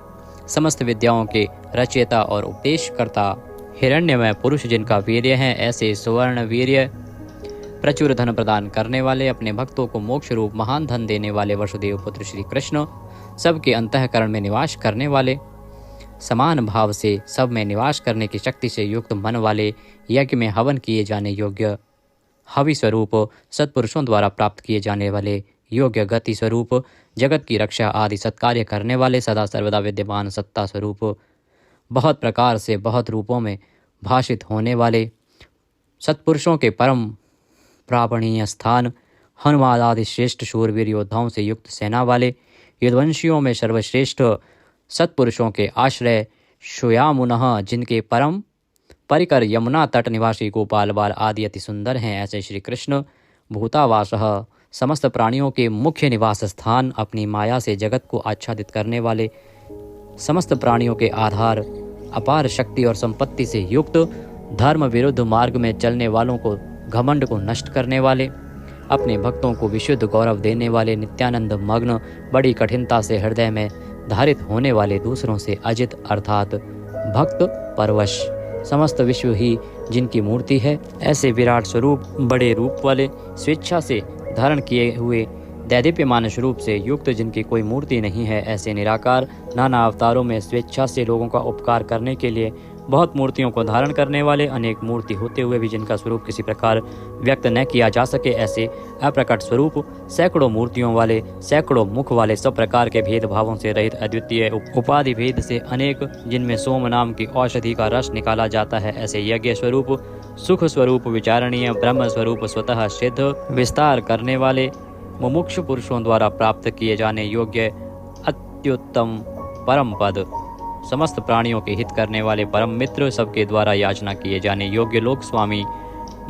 समस्त विद्याओं के रचयिता और उपदेशकर्ता, हिरण्यमय पुरुष जिनका वीर्य है, ऐसे सुवर्ण वीर्य प्रचुर धन प्रदान करने वाले, अपने भक्तों को मोक्ष रूप महान धन देने वाले, वसुदेव पुत्र श्री कृष्ण, सबके अंतःकरण में निवास करने वाले, समान भाव से सब में निवास करने की शक्ति से युक्त मन वाले, यज्ञ में हवन किए जाने योग्य हवि स्वरूप, सत्पुरुषों द्वारा प्राप्त किए जाने वाले योग्य गति स्वरूप, जगत की रक्षा आदि सत्कार्य करने वाले, सदा सर्वदा विद्यमान सत्ता स्वरूप, बहुत प्रकार से बहुत रूपों में भाषित होने वाले, सत्पुरुषों के परम प्रापणीय स्थान, हनुमान आदि श्रेष्ठ शूरवीर योद्धाओं से युक्त सेना वाले, यदुवंशियों में सर्वश्रेष्ठ सत्पुरुषों के आश्रय, श्यामुनः जिनके परम परिकर यमुना तट निवासी गोपाल बाल आदि अति सुंदर हैं, ऐसे श्री कृष्ण भूतावासः समस्त प्राणियों के मुख्य निवास स्थान, अपनी माया से जगत को आच्छादित करने वाले, समस्त प्राणियों के आधार, अपार शक्ति और संपत्ति से युक्त, धर्म विरुद्ध मार्ग में चलने वालों को घमंड को नष्ट करने वाले, अपने भक्तों को विशुद्ध गौरव देने वाले, नित्यानंद मग्न, बड़ी कठिनता से हृदय में धारित होने वाले, दूसरों से अजित अर्थात भक्त परवश, समस्त विश्व ही जिनकी मूर्ति है, ऐसे विराट स्वरूप, बड़े रूप वाले, स्वेच्छा से धारण किए हुए, दैदीप्यमान स्वरूप से युक्त, जिनकी कोई मूर्ति नहीं है, ऐसे निराकार, नाना अवतारों में स्वेच्छा से लोगों का उपकार करने के लिए बहुत मूर्तियों को धारण करने वाले, अनेक मूर्ति होते हुए भी जिनका स्वरूप किसी प्रकार व्यक्त न किया जा सके, ऐसे अप्रकट स्वरूप, सैकड़ों मूर्तियों वाले, सैकड़ों मुख वाले, सब प्रकार के भेदभावों से रहित, अद्वितीय उपाधि भेद से अनेक, जिनमें सोम नाम की औषधि का रस निकाला जाता है, ऐसे यज्ञ स्वरूप, सुख स्वरूप, विचारणीय ब्रह्म स्वरूप, स्वतः सिद्ध, विस्तार करने वाले, मुमुक्षु पुरुषों द्वारा प्राप्त किए जाने योग्य अत्युत्तम परम पद, समस्त प्राणियों के हित करने वाले परम मित्र, सबके द्वारा याचना किए जाने योग्य लोक स्वामी,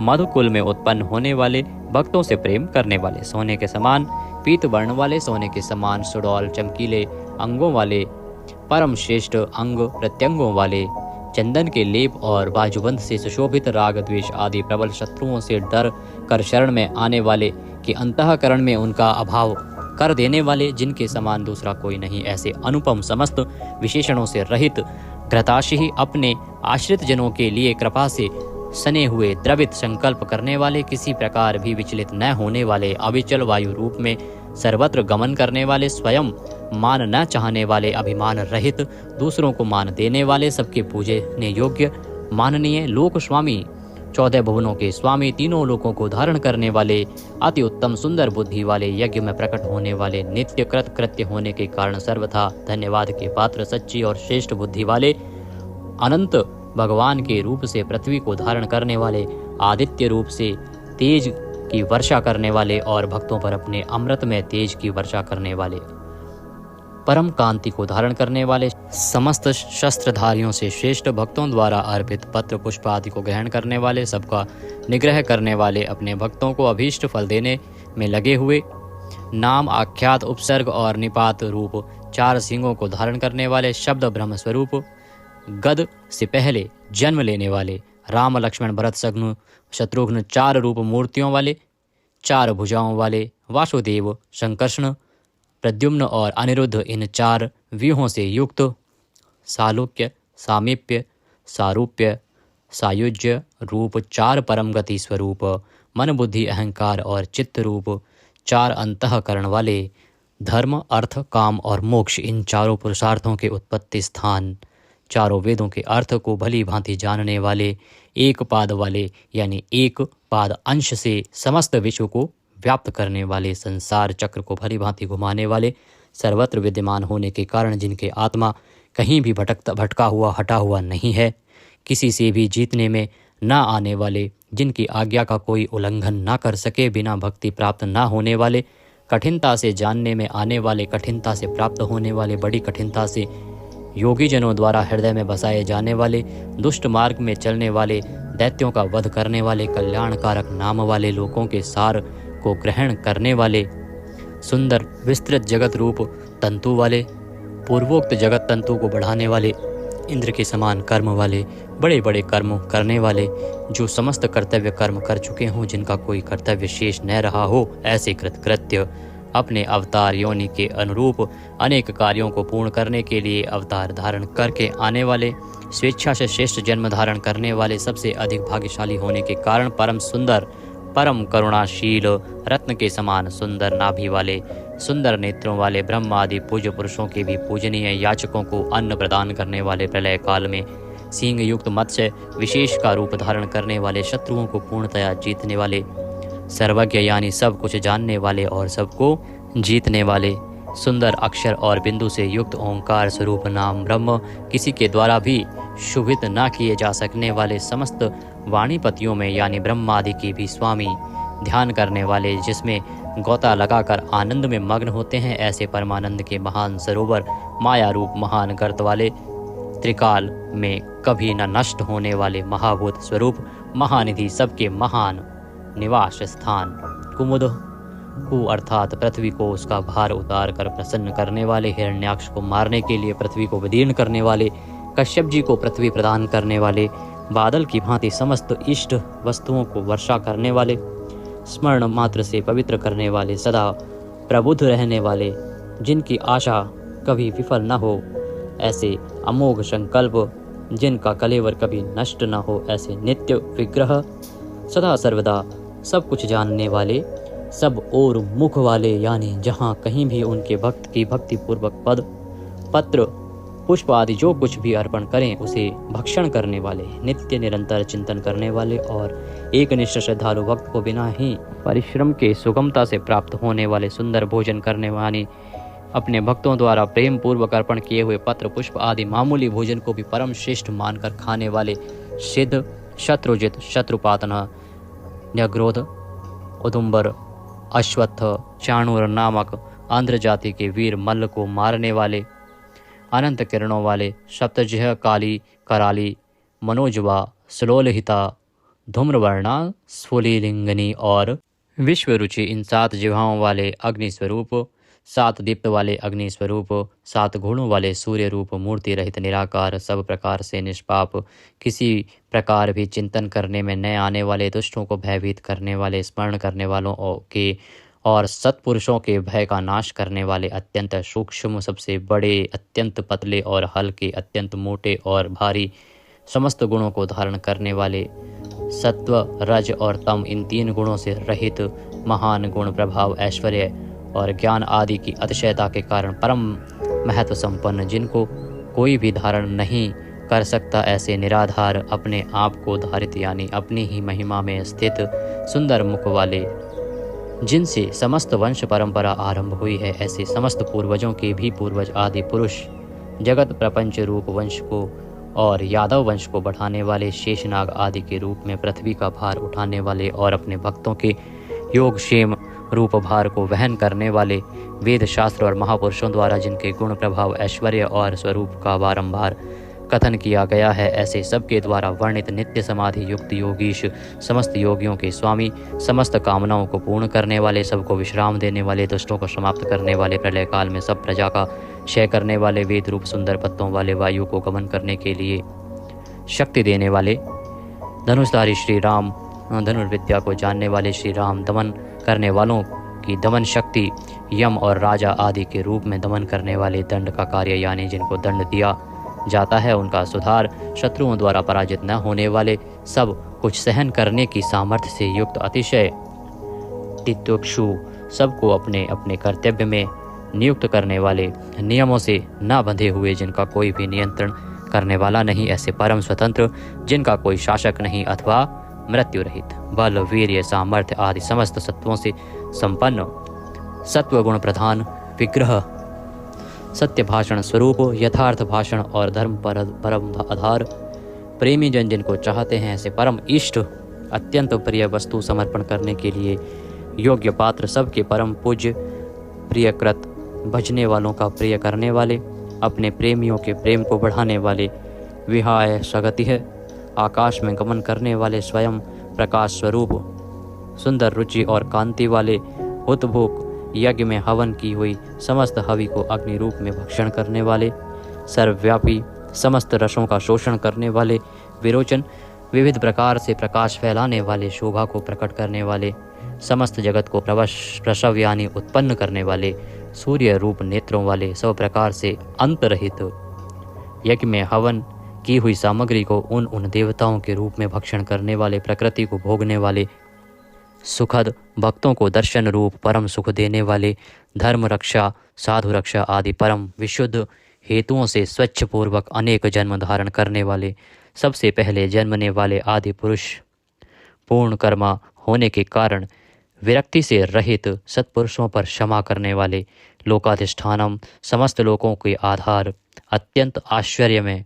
मधुकुल में उत्पन्न होने वाले, भक्तों से प्रेम करने वाले, सोने के समान पीत वर्ण वाले, सोने के समान सुडौल चमकीले अंगों वाले, परम श्रेष्ठ अंग प्रत्यंगों वाले, चंदन के लेप और बाजूबंद से सुशोभित, राग द्वेष आदि प्रबल शत्रुओं से डर कर शरण में आने वाले, कि अंतःकरण में उनका अभाव कर देने वाले, जिनके समान दूसरा कोई नहीं, ऐसे अनुपम समस्त विशेषणों से रहित, घृताशी अपने आश्रित जनों के लिए कृपा से सने हुए, द्रवित संकल्प करने वाले, किसी प्रकार भी विचलित न होने वाले, अविचल वायु रूप में सर्वत्र गमन करने वाले, स्वयं मान न चाहने वाले, अभिमान रहित, दूसरों को मान देने वाले, सबके पूजने योग्य माननीय लोक स्वामी, 14 भुवनों के स्वामी, तीनों लोकों को धारण करने वाले, अति उत्तम सुंदर बुद्धि वाले, यज्ञ में प्रकट होने वाले, नित्य कृत कृत्य होने के कारण सर्वथा धन्यवाद के पात्र, सच्ची और श्रेष्ठ बुद्धि वाले, अनंत भगवान के रूप से पृथ्वी को धारण करने वाले, आदित्य रूप से तेज की वर्षा करने वाले और भक्तों पर अपने अमृत में तेज की वर्षा करने वाले, परम कांति को धारण करने वाले, समस्त शस्त्रधारियों से श्रेष्ठ, भक्तों द्वारा अर्पित पत्र पुष्प आदि को ग्रहण करने वाले, सबका निग्रह करने वाले, अपने भक्तों को अभीष्ट फल देने में लगे हुए, नाम आख्यात उपसर्ग और निपात रूप 4 सिंगों को धारण करने वाले, शब्द ब्रह्म स्वरूप, गद से पहले जन्म लेने वाले, राम लक्ष्मण भरत शत्रुघ्न 4 रूप मूर्तियों वाले, 4 भुजाओं वाले, वासुदेव संकर्षण प्रद्युम्न और अनिरुद्ध, इन 4 व्यूहों से युक्त, सालोक्य सामीप्य सारूप्य सायुज्य रूप 4 परम गति स्वरूप, मन बुद्धि अहंकार और चित्त रूप 4 अंतःकरण वाले, धर्म अर्थ काम और मोक्ष, इन 4 पुरुषार्थों के उत्पत्ति स्थान, 4 वेदों के अर्थ को भली भांति जानने वाले, एक पाद वाले यानी एक पाद अंश से समस्त विश्व को व्याप्त करने वाले, संसार चक्र को भली भांति घुमाने वाले, सर्वत्र विद्यमान होने के कारण जिनके आत्मा कहीं भी भटका हुआ हटा हुआ नहीं है, किसी से भी जीतने में न आने वाले, जिनकी आज्ञा का कोई उल्लंघन ना कर सके, बिना भक्ति प्राप्त ना होने वाले, कठिनता से जानने में आने वाले, कठिनता से प्राप्त होने वाले, बड़ी कठिनता से योगी जनों द्वारा हृदय में बसाए जाने वाले, दुष्ट मार्ग में चलने वाले, दैत्यों का वध करने वाले, कल्याणकारक नाम वाले, लोगों के सार को ग्रहण करने वाले, सुंदर विस्तृत जगत रूप तंतु वाले, पूर्वोक्त जगत तंतु को बढ़ाने वाले, इंद्र के समान कर्म वाले, बड़े बड़े कर्म करने वाले, जो समस्त कर्तव्य कर्म कर चुके हों, जिनका कोई कर्तव्य शेष न रहा हो, ऐसे कृतकृत्य, अपने अवतार योनि के अनुरूप अनेक कार्यों को पूर्ण करने के लिए अवतार धारण करके आने वाले, स्वेच्छा से श्रेष्ठ जन्म धारण करने वाले, सबसे अधिक भाग्यशाली होने के कारण परम सुंदर, परम करुणाशील, रत्न के समान सुंदर नाभि वाले, सुंदर नेत्रों वाले, ब्रह्म आदि पूज्य पुरुषों के भी पूजनीय, याचकों को अन्न प्रदान करने वाले, प्रलय काल में सींग युक्त मत्स्य विशेष का रूप धारण करने वाले, शत्रुओं को पूर्णतया जीतने वाले, सर्वज्ञ यानी सब कुछ जानने वाले और सबको जीतने वाले, सुंदर अक्षर और बिंदु से युक्त ओंकार स्वरूप नाम ब्रह्म, किसी के द्वारा भी शुभित ना किए जा सकने वाले, समस्त वाणीपतियों में यानी ब्रह्मादि के भी स्वामी, ध्यान करने वाले, जिसमें गोता लगाकर आनंद में मग्न होते हैं, ऐसे परमानंद के महान सरोवर, माया रूप महान गर्त वाले, त्रिकाल में कभी न नष्ट होने वाले महाभूत स्वरूप, महानिधि, सबके महान निवास स्थान, कुमुद को अर्थात पृथ्वी को उसका भार उतार कर प्रसन्न करने वाले, हिरण्याक्ष को मारने के लिए पृथ्वी को विदीर्ण करने वाले, कश्यप जी को पृथ्वी प्रदान करने वाले, बादल की भांति समस्त इष्ट वस्तुओं को वर्षा करने वाले, स्मरण मात्र से पवित्र करने वाले, सदा प्रबुद्ध रहने वाले, जिनकी आशा कभी विफल न हो, ऐसे अमोघ संकल्प, जिनका कलेवर कभी नष्ट न हो, ऐसे नित्य विग्रह, सदा सर्वदा सब कुछ जानने वाले, सब और मुख वाले, यानी जहाँ कहीं भी उनके भक्त की भक्ति पूर्वक पद पत्र पुष्प आदि जो कुछ भी अर्पण करें उसे भक्षण करने वाले, नित्य निरंतर चिंतन करने वाले और एक निष्ठ श्रद्धालु भक्त को बिना ही परिश्रम के सुगमता से प्राप्त होने वाले, सुंदर भोजन करने वाले, अपने भक्तों द्वारा प्रेम पूर्वक अर्पण किए हुए पत्र पुष्प आदि मामूली भोजन को भी परम श्रेष्ठ मानकर खाने वाले, सिद्ध शत्रुजित शत्रुपातन न्यग्रोध उदुम्बर अश्वत्थ चाणूर नामक आंध्र जाति के वीर मल्ल को मारने वाले, अनंत किरणों वाले, सप्तजिह् काली कराली, मनोजवा, सुलोलहिता, धूम्रवर्णा, स्फुलिंगिनी और विश्वरुचि, इन 7 जिह्वाओं वाले अग्नि स्वरूप, 7 दीप्त वाले अग्नि स्वरूप, 7 गुणों वाले सूर्य रूप, मूर्ति रहित निराकार, सब प्रकार से निष्पाप, किसी प्रकार भी चिंतन करने में न आने वाले, दुष्टों को भयभीत करने वाले, स्मरण करने वालों के और सत्पुरुषों के भय का नाश करने वाले, अत्यंत सूक्ष्म, सबसे बड़े, अत्यंत पतले और हल्के, अत्यंत मोटे और भारी, समस्त गुणों को धारण करने वाले, सत्व, रज और तम, इन 3 गुणों से रहित, महान गुण, प्रभाव, ऐश्वर्य और ज्ञान आदि की अतिशयता के कारण परम महत्व संपन्न, जिनको कोई भी धारण नहीं कर सकता, ऐसे निराधार, अपने आप को धारित यानी अपनी ही महिमा में स्थित, सुंदर मुख वाले, जिनसे समस्त वंश परंपरा आरंभ हुई है, ऐसे समस्त पूर्वजों के भी पूर्वज आदि पुरुष, जगत प्रपंच रूप वंश को और यादव वंश को बढ़ाने वाले, शेषनाग आदि के रूप में पृथ्वी का भार उठाने वाले और अपने भक्तों के योगक्षेम रूप भार को वहन करने वाले, वेद शास्त्र और महापुरुषों द्वारा जिनके गुण, प्रभाव, ऐश्वर्य और स्वरूप का बारंबार कथन किया गया है, ऐसे सबके द्वारा वर्णित नित्य समाधि युक्त योगीश, समस्त योगियों के स्वामी, समस्त कामनाओं को पूर्ण करने वाले, सबको विश्राम देने वाले, दुष्टों को समाप्त करने वाले, प्रलय काल में सब प्रजा का क्षय करने वाले, वेद रूप सुंदर पत्तों वाले, वायु को गमन करने के लिए शक्ति देने वाले, धनुषधारी श्री राम, धनुर्विद्या को जानने वाले श्री राम, दमन करने वालों की दमन शक्ति, यम और राजा आदि के रूप में दमन करने वाले, दंड का कार्य यानी जिनको दंड दिया जाता है उनका सुधार, शत्रुओं द्वारा पराजित न होने वाले, सब कुछ सहन करने की सामर्थ्य से युक्त, अतिशय तितिक्षु, सबको अपने अपने कर्तव्य में नियुक्त करने वाले, नियमों से न बंधे हुए, जिनका कोई भी नियंत्रण करने वाला नहीं, ऐसे परम स्वतंत्र, जिनका कोई शासक नहीं, अथवा मृत्यु रहित, बल, वीर्य, सामर्थ्य आदि समस्त सत्वों से संपन्न, सत्व गुण प्रधान, विग्रह, सत्य भाषण स्वरूप, यथार्थ भाषण और धर्म परम आधार, प्रेमी जन जिनको चाहते हैं, ऐसे परम इष्ट, अत्यंत प्रिय वस्तु समर्पण करने के लिए योग्य पात्र, सबके परम पूज्य, प्रियकृत, भजने वालों का प्रिय करने वाले, अपने प्रेमियों के प्रेम को बढ़ाने वाले, विहाय सगति है, आकाश में गमन करने वाले, स्वयं प्रकाश स्वरूप, सुंदर रुचि और कांति वाले, हुतभुक, यज्ञ में हवन की हुई समस्त हवि को अग्नि रूप में भक्षण करने वाले, सर्वव्यापी, समस्त रसों का शोषण करने वाले, विरोचन, विविध प्रकार से प्रकाश फैलाने वाले, शोभा को प्रकट करने वाले, समस्त जगत को प्रसव यानी उत्पन्न करने वाले, सूर्य रूप नेत्रों वाले, सब प्रकार से अंत रहित, यज्ञ में हवन की हुई सामग्री को उन देवताओं के रूप में भक्षण करने वाले, प्रकृति को भोगने वाले, सुखद, भक्तों को दर्शन रूप परम सुख देने वाले, धर्म रक्षा, साधु रक्षा आदि परम विशुद्ध हेतुओं से स्वच्छ पूर्वक अनेक जन्म धारण करने वाले, सबसे पहले जन्मने वाले आदि पुरुष, पूर्ण कर्मा होने के कारण विरक्ति से रहित, सत्पुरुषों पर क्षमा करने वाले, लोकाधिष्ठानम, समस्त लोकों के आधार, अत्यंत आश्चर्य में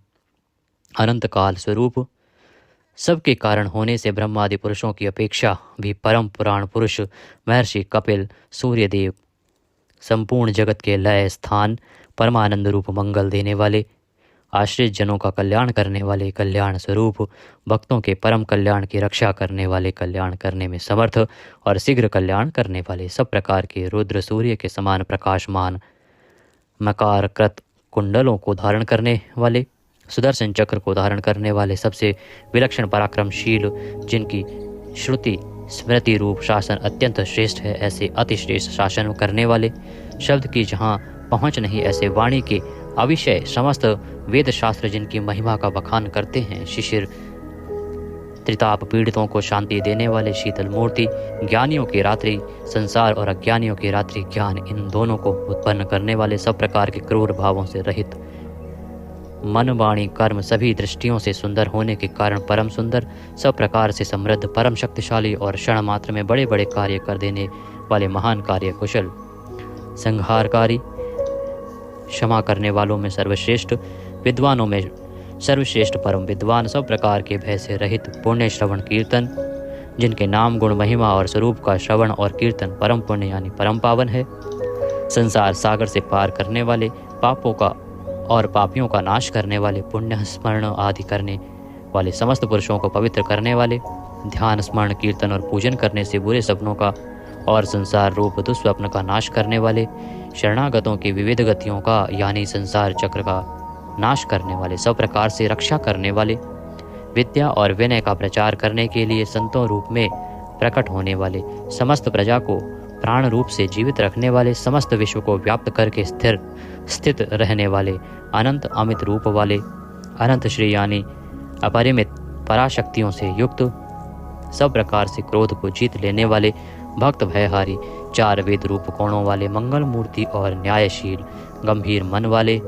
अनंत काल स्वरूप, सबके कारण होने से ब्रह्मादि पुरुषों की अपेक्षा भी परम पुराण पुरुष, महर्षि कपिल, सूर्यदेव, संपूर्ण जगत के लय स्थान, परमानंद रूप मंगल देने वाले, आश्रित जनों का कल्याण करने वाले, कल्याण स्वरूप, भक्तों के परम कल्याण की रक्षा करने वाले, कल्याण करने में समर्थ और शीघ्र कल्याण करने वाले, सब प्रकार के रुद्र सूर्य के समान प्रकाशमान, मकार कृत कुंडलों को धारण करने वाले, सुदर्शन चक्र को धारण करने वाले, सबसे विलक्षण पराक्रमशील, जिनकी श्रुति स्मृति रूप शासन अत्यंत श्रेष्ठ है, ऐसे अति श्रेष्ठ शासन करने वाले, शब्द की जहाँ पहुँच नहीं ऐसे वाणी के अविषय समस्त वेद शास्त्र जिनकी महिमा का बखान करते हैं, शिशिर त्रिताप पीड़ितों को शांति देने वाले, शीतल मूर्ति, ज्ञानियों की रात्रि संसार और अज्ञानियों की रात्रि ज्ञान, इन दोनों को उत्पन्न करने वाले, सब प्रकार के क्रूर भावों से रहित, मन वाणी कर्म सभी दृष्टियों से सुंदर होने के कारण परम सुंदर, सब प्रकार से समृद्ध, परम शक्तिशाली और क्षण मात्र में बड़े बड़े कार्य कर देने वाले, महान कार्य कुशल, संहारकारी, क्षमा करने वालों में सर्वश्रेष्ठ, विद्वानों में सर्वश्रेष्ठ, परम विद्वान, सब प्रकार के भय से रहित, पुण्य श्रवण कीर्तन, जिनके नाम गुण महिमा और स्वरूप का श्रवण और कीर्तन परम पुण्य यानी परम पावन है, संसार सागर से पार करने वाले, पापों का और पापियों का नाश करने वाले, पुण्य स्मरण आदि करने वाले, समस्त पुरुषों को पवित्र करने वाले, ध्यान स्मरण कीर्तन और पूजन करने से बुरे सपनों का और संसार रूप दुस्वप्न का नाश करने वाले, शरणागतों की विविध गतियों का यानी संसार चक्र का नाश करने वाले, सब प्रकार से रक्षा करने वाले, विद्या और विनय का प्रचार करने के लिए संतों रूप में प्रकट होने वाले, समस्त प्रजा को प्राण रूप से जीवित रखने वाले, समस्त विश्व को व्याप्त करके स्थित रहने वाले, अनंत अमित रूप वाले, अनंत श्री यानी अपरिमित पराशक्तियों से युक्त, सब प्रकार से क्रोध को जीत लेने वाले, भक्त भयहारी, चार वेद रूप कोणों वाले, मंगल मूर्ति और न्यायशील गंभीर मन वाले,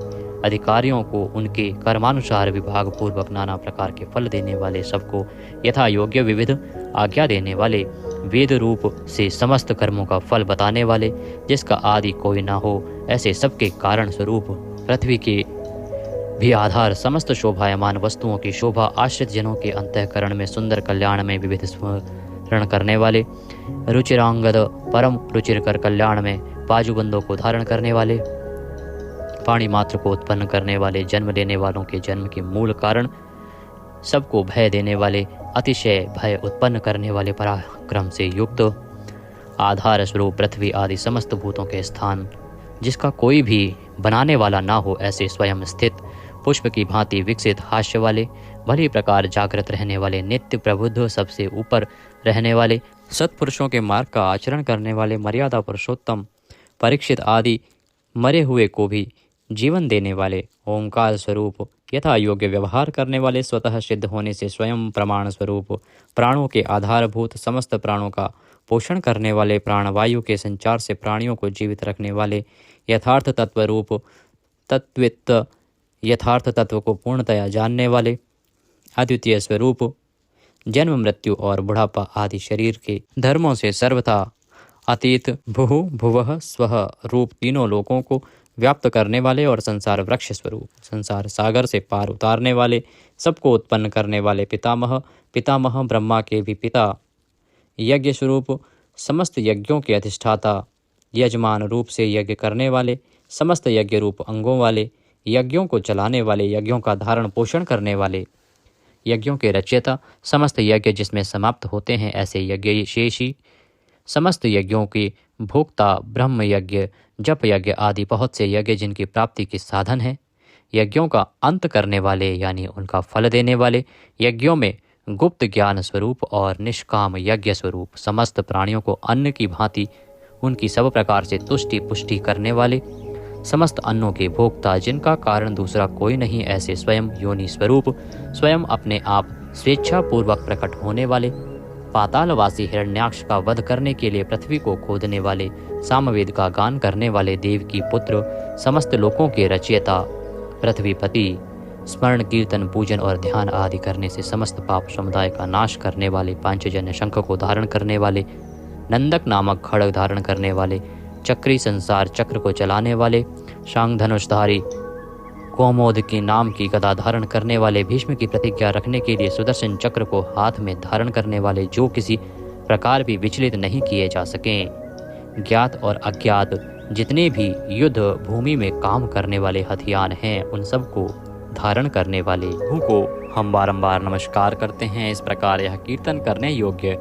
अधिकारियों को उनके कर्मानुसार विभाग पूर्वक नाना प्रकार के फल देने वाले, सबको यथा योग्य विविध आज्ञा देने वाले, वेद रूप से समस्त कर्मों का फल बताने वाले, जिसका आदि कोई ना हो, ऐसे सबके कारण स्वरूप, पृथ्वी के भी आधार, समस्त शोभायमान वस्तुओं की शोभा, आश्रित जनों के अंतःकरण में सुंदर कल्याण में विविध स्मरण करने वाले, रुचिरांगद परम रुचिरकर कल्याण में बाजूबंदों को धारण करने वाले, पाणी मात्र को उत्पन्न करने वाले, जन्म लेने वालों के जन्म के मूल कारण, सबको भय देने वाले, अतिशय भय उत्पन्न करने वाले, पराक्रम से युक्त, आधार स्वरूप पृथ्वी आदि समस्त भूतों के स्थान, जिसका कोई भी बनाने वाला ना हो, ऐसे स्वयं स्थित, पुष्प की भांति विकसित, हास्य वाले, भली प्रकार जागृत रहने वाले, नित्य प्रबुद्ध, सबसे ऊपर रहने वाले, सत्पुरुषों के मार्ग का आचरण करने वाले, मर्यादा पुरुषोत्तम परीक्षित आदि मरे हुए को भी जीवन देने वाले, ओंकार स्वरूप यथा योग्य व्यवहार करने वाले, स्वतः सिद्ध होने से स्वयं प्रमाण स्वरूप, प्राणों के आधारभूत, समस्त प्राणों का पोषण करने वाले, प्राणवायु के संचार से प्राणियों को जीवित रखने वाले, यथार्थ तत्व रूप, तत्वित यथार्थ तत्व को पूर्णतया जानने वाले, अद्वितीय स्वरूप, जन्म मृत्यु और बुढ़ापा आदि शरीर के धर्मों से सर्वथा अतीत, भुः भुवः स्वः रूप तीनों लोकों को व्याप्त करने वाले और संसार वृक्ष स्वरूप, संसार सागर से पार उतारने वाले, सबको उत्पन्न करने वाले, पितामह पितामह ब्रह्मा के भी पिता, यज्ञ स्वरूप, समस्त यज्ञों के अधिष्ठाता, यजमान रूप से यज्ञ करने वाले, समस्त यज्ञ रूप अंगों वाले, यज्ञों को चलाने वाले, यज्ञों का धारण पोषण करने वाले, यज्ञों के रचयिता, समस्त यज्ञ जिसमें समाप्त होते हैं ऐसे यज्ञ शेषी, समस्त यज्ञों की भोक्ता, ब्रह्म यज्ञ, जप यज्ञ आदि बहुत से यज्ञ जिनकी प्राप्ति के साधन है, यज्ञों का अंत करने वाले यानी उनका फल देने वाले, यज्ञों में गुप्त ज्ञान स्वरूप और निष्काम यज्ञ स्वरूप, समस्त प्राणियों को अन्न की भांति उनकी सब प्रकार से तुष्टि पुष्टि करने वाले, समस्त अन्नों के भोक्ता, जिनका कारण दूसरा कोई नहीं, ऐसे स्वयं योनि स्वरूप, स्वयं अपने आप स्वेच्छा पूर्वक प्रकट होने वाले, पातालवासी हिरण्याक्ष का वध करने के लिए पृथ्वी को खोदने वाले, सामवेद का गान करने वाले, देव की पुत्र, समस्त लोकों के रचयिता, पृथ्वीपति, स्मरण कीर्तन पूजन और ध्यान आदि करने से समस्त पाप समुदाय का नाश करने वाले, पांचजन्य शंख को धारण करने वाले, नंदक नामक खड्ग धारण करने वाले, चक्री संसार चक्र को चलाने वाले, शांग धनुषधारी, कौमोद के नाम की गदा धारण करने वाले, भीष्म की प्रतिज्ञा रखने के लिए सुदर्शन चक्र को हाथ में धारण करने वाले, जो किसी प्रकार भी विचलित नहीं किए जा सकें, ज्ञात और अज्ञात जितने भी युद्ध भूमि में काम करने वाले हथियार हैं उन सब को धारण करने वाले को हम बारंबार नमस्कार करते हैं। इस प्रकार यह कीर्तन करने योग्य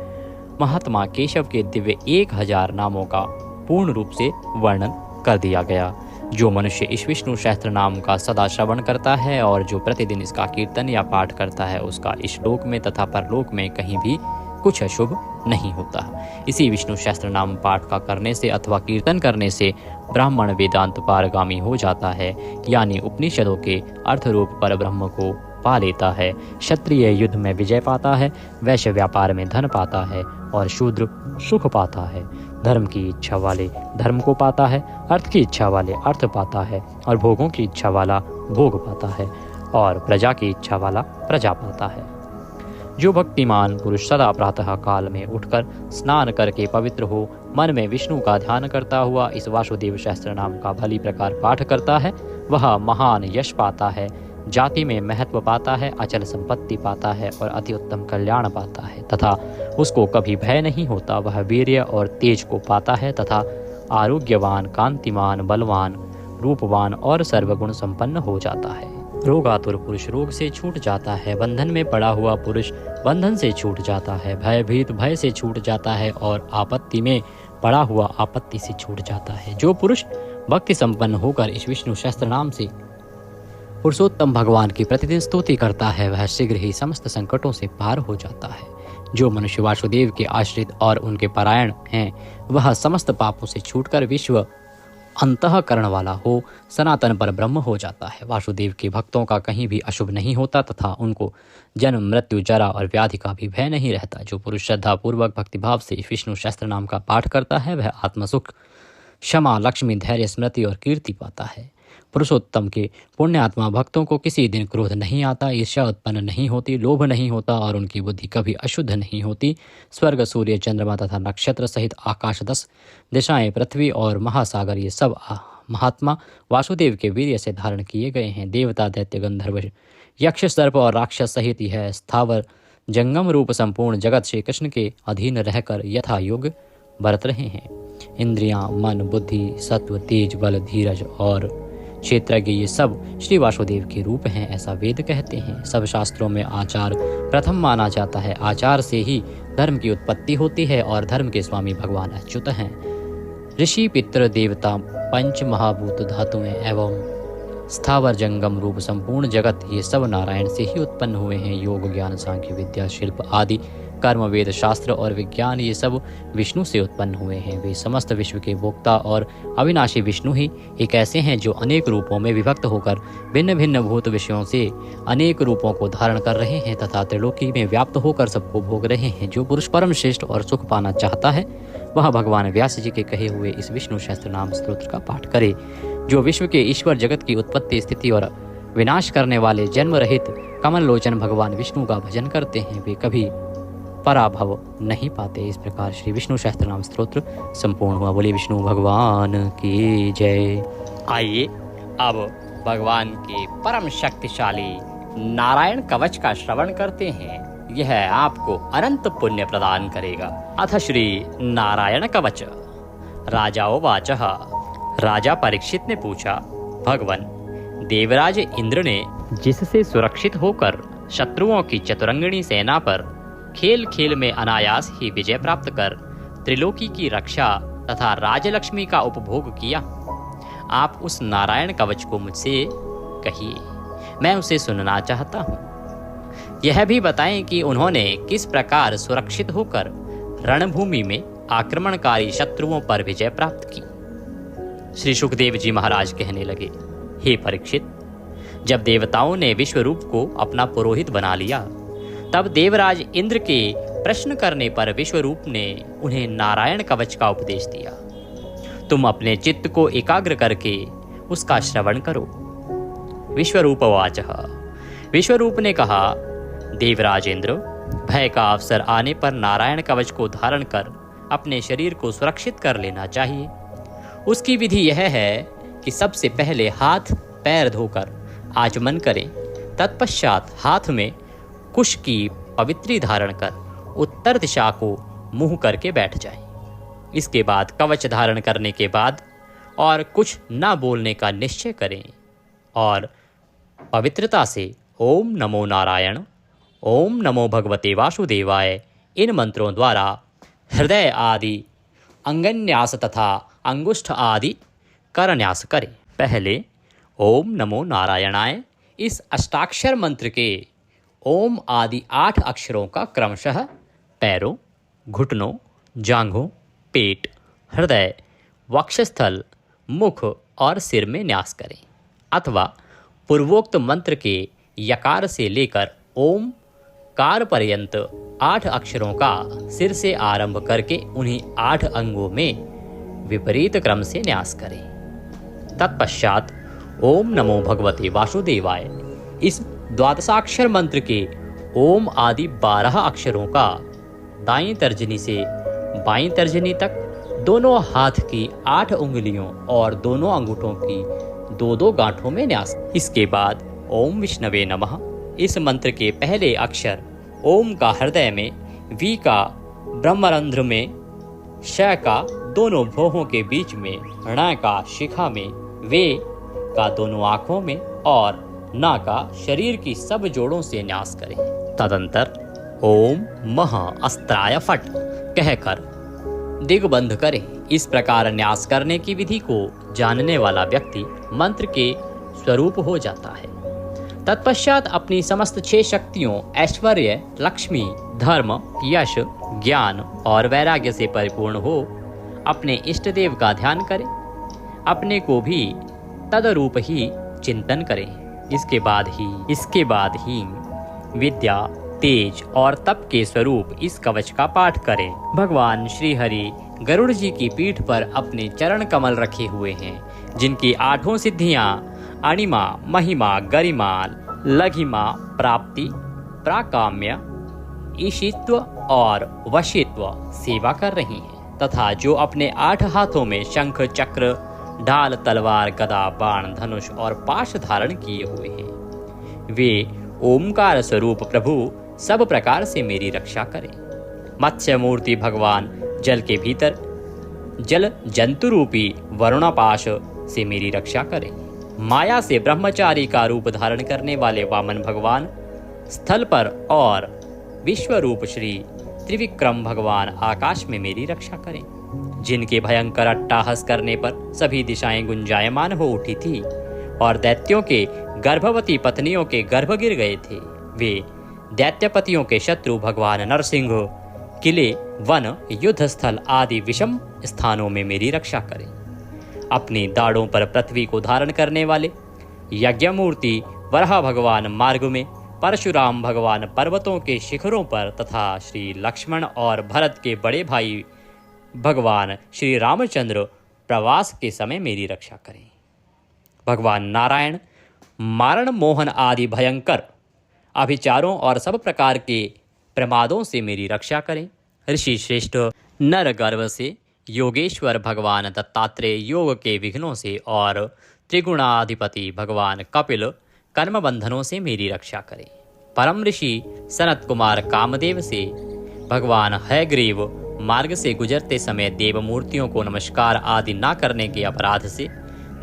महात्मा केशव के दिव्य 1000 नामों का पूर्ण रूप से वर्णन कर दिया गया। जो मनुष्य इस विष्णु सहस्त्र नाम का सदा श्रवण करता है और जो प्रतिदिन इसका कीर्तन या पाठ करता है, उसका इस लोक में तथा परलोक में कहीं भी कुछ अशुभ नहीं होता। इसी विष्णु सहस्त्र नाम पाठ का करने से अथवा कीर्तन करने से ब्राह्मण वेदांत पारगामी हो जाता है, यानी उपनिषदों के अर्थ रूप पर ब्रह्म को पा लेता है। क्षत्रिय युद्ध में विजय पाता है, वैश्य व्यापार में धन पाता है और शूद्र सुख पाता है। धर्म की इच्छा वाले धर्म को पाता है, अर्थ की इच्छा वाले अर्थ पाता है और भोगों की इच्छा वाला भोग पाता है और प्रजा की इच्छा वाला प्रजा पाता है। जो भक्तिमान पुरुष सदा प्रातः काल में उठकर स्नान करके पवित्र हो, मन में विष्णु का ध्यान करता हुआ इस वासुदेव सहस्त्र नाम का भली प्रकार पाठ करता है, वह महान यश पाता है, जाति में महत्व पाता है, अचल संपत्ति पाता है और अति उत्तम कल्याण पाता है तथा उसको कभी भय नहीं होता। वह वीर्य और तेज को पाता है तथा आरोग्यवान, कांतिमान, बलवान, रूपवान और सर्वगुण संपन्न हो जाता है। रोगातुर पुरुष रोग से छूट जाता है, बंधन में पड़ा हुआ पुरुष बंधन से छूट जाता है, भयभीत भय से छूट जाता है और आपत्ति में पड़ा हुआ आपत्ति से छूट जाता है। जो पुरुष भक्ति संपन्न होकर इस विष्णु सहस्त्र नाम से पुरुषोत्तम भगवान की प्रतिदिन स्तुति करता है, वह शीघ्र ही समस्त संकटों से पार हो जाता है। जो मनुष्य वासुदेव के आश्रित और उनके परायण हैं, वह समस्त पापों से छूटकर विश्व अंतःकरण वाला हो सनातन पर ब्रह्म हो जाता है। वासुदेव के भक्तों का कहीं भी अशुभ नहीं होता तथा उनको जन्म मृत्यु जरा और व्याधि का भी भय नहीं रहता। जो पुरुष श्रद्धा पूर्वक भक्तिभाव से विष्णु सहस्त्र नाम का पाठ करता है, वह आत्मसुख, क्षमा, लक्ष्मी, धैर्य, स्मृति और कीर्ति पाता है। पुरुषोत्तम के पुण्यात्मा भक्तों को किसी दिन क्रोध नहीं आता, ईर्ष्या उत्पन्न नहीं होती, लोभ नहीं होता और उनकी बुद्धि कभी अशुद्ध नहीं होती। स्वर्ग, सूर्य, चंद्रमा तथा नक्षत्र सहित आकाश, 10 दिशाएं, पृथ्वी और महासागर, ये सब महात्मा वासुदेव के वीर्य से धारण किए गए हैं। देवता, दैत्य, गंधर्व, यक्ष, सर्प और राक्षस सहित यह स्थावर जंगम रूप संपूर्ण जगत श्री कृष्ण के अधीन रहकर यथा योग बरत रहे हैं। इंद्रियां, मन, बुद्धि, सत्व, तेज, बल, धीरज और क्षेत्रज्ञ, ये सब श्री वासुदेव के रूप हैं, ऐसा वेद कहते हैं। सब शास्त्रों में आचार प्रथम माना जाता है। आचार से ही धर्म की उत्पत्ति होती है और धर्म के स्वामी भगवान अच्युत हैं। ऋषि, पितृ, देवता, पंच महाभूत, धातुएं एवं स्थावर जंगम रूप संपूर्ण जगत, ये सब नारायण से ही उत्पन्न हुए हैं। योग, ज्ञान, सांख्य, विद्या, शिल्प आदि कर्म, वेद, शास्त्र और विज्ञान, ये सब विष्णु से उत्पन्न हुए हैं। वे समस्त विश्व के भोक्ता और अविनाशी विष्णु ही एक ऐसे हैं जो अनेक रूपों में विभक्त होकर भिन्न भिन्न भूत विषयों से अनेक रूपों को धारण कर रहे हैं तथा त्रिलोकी में व्याप्त होकर सबको भोग रहे हैं। जो पुरुष परम श्रेष्ठ और सुख पाना चाहता है, वह भगवान व्यास जी के कहे हुए इस विष्णु सहस्त्र नाम स्तोत्र का पाठ करे। जो विश्व के ईश्वर, जगत की उत्पत्ति, स्थिति और विनाश करने वाले जन्म रहित कमल लोचन भगवान विष्णु का भजन करते हैं, वे कभी पराभव नहीं पाते। इस प्रकार श्री विष्णु सहस्त्र नाम स्तोत्र संपूर्ण हुआ। बोले विष्णु भगवान की जय। आइए अब भगवान के परम शक्तिशाली नारायण कवच का श्रवण करते हैं। यह आपको अनंत पुण्य प्रदान करेगा। अथ श्री नारायण कवच। राजाओवाचः। राजा परीक्षित ने पूछा, भगवन, देवराज इंद्र ने जिससे सुरक्षित होकर शत्रुओं की चतुरंगिणी सेना पर खेल खेल में अनायास ही विजय प्राप्त कर त्रिलोकी की रक्षा तथा राजलक्ष्मी का उपभोग किया, आप उस नारायण कवच को मुझसे कहिए, मैं उसे सुनना चाहता हूँ। यह भी बताएं कि उन्होंने किस प्रकार सुरक्षित होकर रणभूमि में आक्रमणकारी शत्रुओं पर विजय प्राप्त की। श्री सुखदेव जी महाराज कहने लगे, हे परीक्षित, जब देवताओं ने विश्वरूप को अपना पुरोहित बना लिया, तब देवराज इंद्र के प्रश्न करने पर विश्वरूप ने उन्हें नारायण कवच का उपदेश दिया। तुम अपने चित्त को एकाग्र करके उसका श्रवण करो। विश्वरूपवाचः। विश्वरूप ने कहा, देवराज इंद्र, भय का अवसर आने पर नारायण कवच को धारण कर अपने शरीर को सुरक्षित कर लेना चाहिए। उसकी विधि यह है कि सबसे पहले हाथ पैर धोकर आचमन करें, तत्पश्चात हाथ में कुश की पवित्री धारण कर उत्तर दिशा को मुंह करके बैठ जाएं। इसके बाद कवच धारण करने के बाद और कुछ न बोलने का निश्चय करें और पवित्रता से ओम नमो नारायण, ओम नमो भगवते वासुदेवाय, इन मंत्रों द्वारा हृदय आदि अंगन्यास तथा अंगुष्ठ आदि करन्यास करें। पहले ओम नमो नारायणाय इस अष्टाक्षर मंत्र के ओम आदि 8 अक्षरों का क्रमशः पैरों, घुटनों, जांघों, पेट, हृदय, वक्षस्थल, मुख और सिर में न्यास करें, अथवा पूर्वोक्त मंत्र के यकार से लेकर ओम कार पर्यंत 8 अक्षरों का सिर से आरंभ करके उन्हीं 8 अंगों में विपरीत क्रम से न्यास करें। तत्पश्चात ओम नमो भगवते वासुदेवाय इस द्वादशाक्षर मंत्र के ओम आदि 12 अक्षरों का दाईं तर्जनी से बाईं तर्जनी तक दोनों हाथ की 8 उंगलियों और दोनों अंगूठों की 2-2 गांठों में न्यास। इसके बाद ओम विष्णवे नमः इस मंत्र के पहले अक्षर ओम का हृदय में, वी का ब्रह्मरंध्र में, श का दोनों भौहों के बीच में, ण का शिखा में, वे का दोनों आंखों में और ना का शरीर की सब जोड़ों से न्यास करें। तदंतर ओम महा अस्त्राय फट कहकर दिग्बंध करें। इस प्रकार न्यास करने की विधि को जानने वाला व्यक्ति मंत्र के स्वरूप हो जाता है। तत्पश्चात अपनी समस्त 6 शक्तियों ऐश्वर्य, लक्ष्मी, धर्म, यश, ज्ञान और वैराग्य से परिपूर्ण हो अपने इष्ट देव का ध्यान करें। अपने को भी तदरूप ही चिंतन करें। इसके बाद ही विद्या, तेज और तप के स्वरूप इस कवच का पाठ करें। भगवान श्री हरि गरुड़ जी की पीठ पर अपने चरण कमल रखे हुए हैं, जिनकी 8 सिद्धियां अणिमा, महिमा, गरिमा, लघिमा, प्राप्ति, प्राकाम्य, ईशित्व और वशित्व सेवा कर रही हैं, तथा जो अपने 8 हाथों में शंख, चक्र, ढाल, तलवार, गदा, बाण, धनुष और पाश धारण किए हुए हैं, वे ओमकार स्वरूप प्रभु सब प्रकार से मेरी रक्षा करें। मत्स्य मूर्ति भगवान जल के भीतर जल जंतु रूपी वरुणापाश से मेरी रक्षा करें। माया से ब्रह्मचारी का रूप धारण करने वाले वामन भगवान स्थल पर और विश्व रूप श्री त्रिविक्रम भगवान आकाश में मेरी रक्षा करें। जिनके भयंकर अट्टहास करने पर सभी दिशाएं गुंजायमान हो उठी थी और दैत्यों के गर्भवती पत्नियों के गर्भ गिर गए थे, वे दैत्यपतियों के शत्रु भगवान नरसिंह किले, वन, युद्ध स्थल आदि विषम स्थानों में मेरी रक्षा करें। अपनी दाढ़ों पर पृथ्वी को धारण करने वाले यज्ञमूर्ति वराह भगवान मार्ग में, परशुराम भगवान पर्वतों के शिखरों पर तथा श्री लक्ष्मण और भरत के बड़े भाई भगवान श्री रामचंद्र प्रवास के समय मेरी रक्षा करें। भगवान नारायण मारण, मोहन आदि भयंकर अभिचारों और सब प्रकार के प्रमादों से मेरी रक्षा करें। ऋषि श्रेष्ठ नर गर्भ से, योगेश्वर भगवान दत्तात्रेय योग के विघ्नों से और त्रिगुणाधिपति भगवान कपिल कर्म बंधनों से मेरी रक्षा करें। परम ऋषि सनत कुमार कामदेव से, भगवान हयग्रीव मार्ग से गुजरते समय देव मूर्तियों को नमस्कार आदि न करने के अपराध से,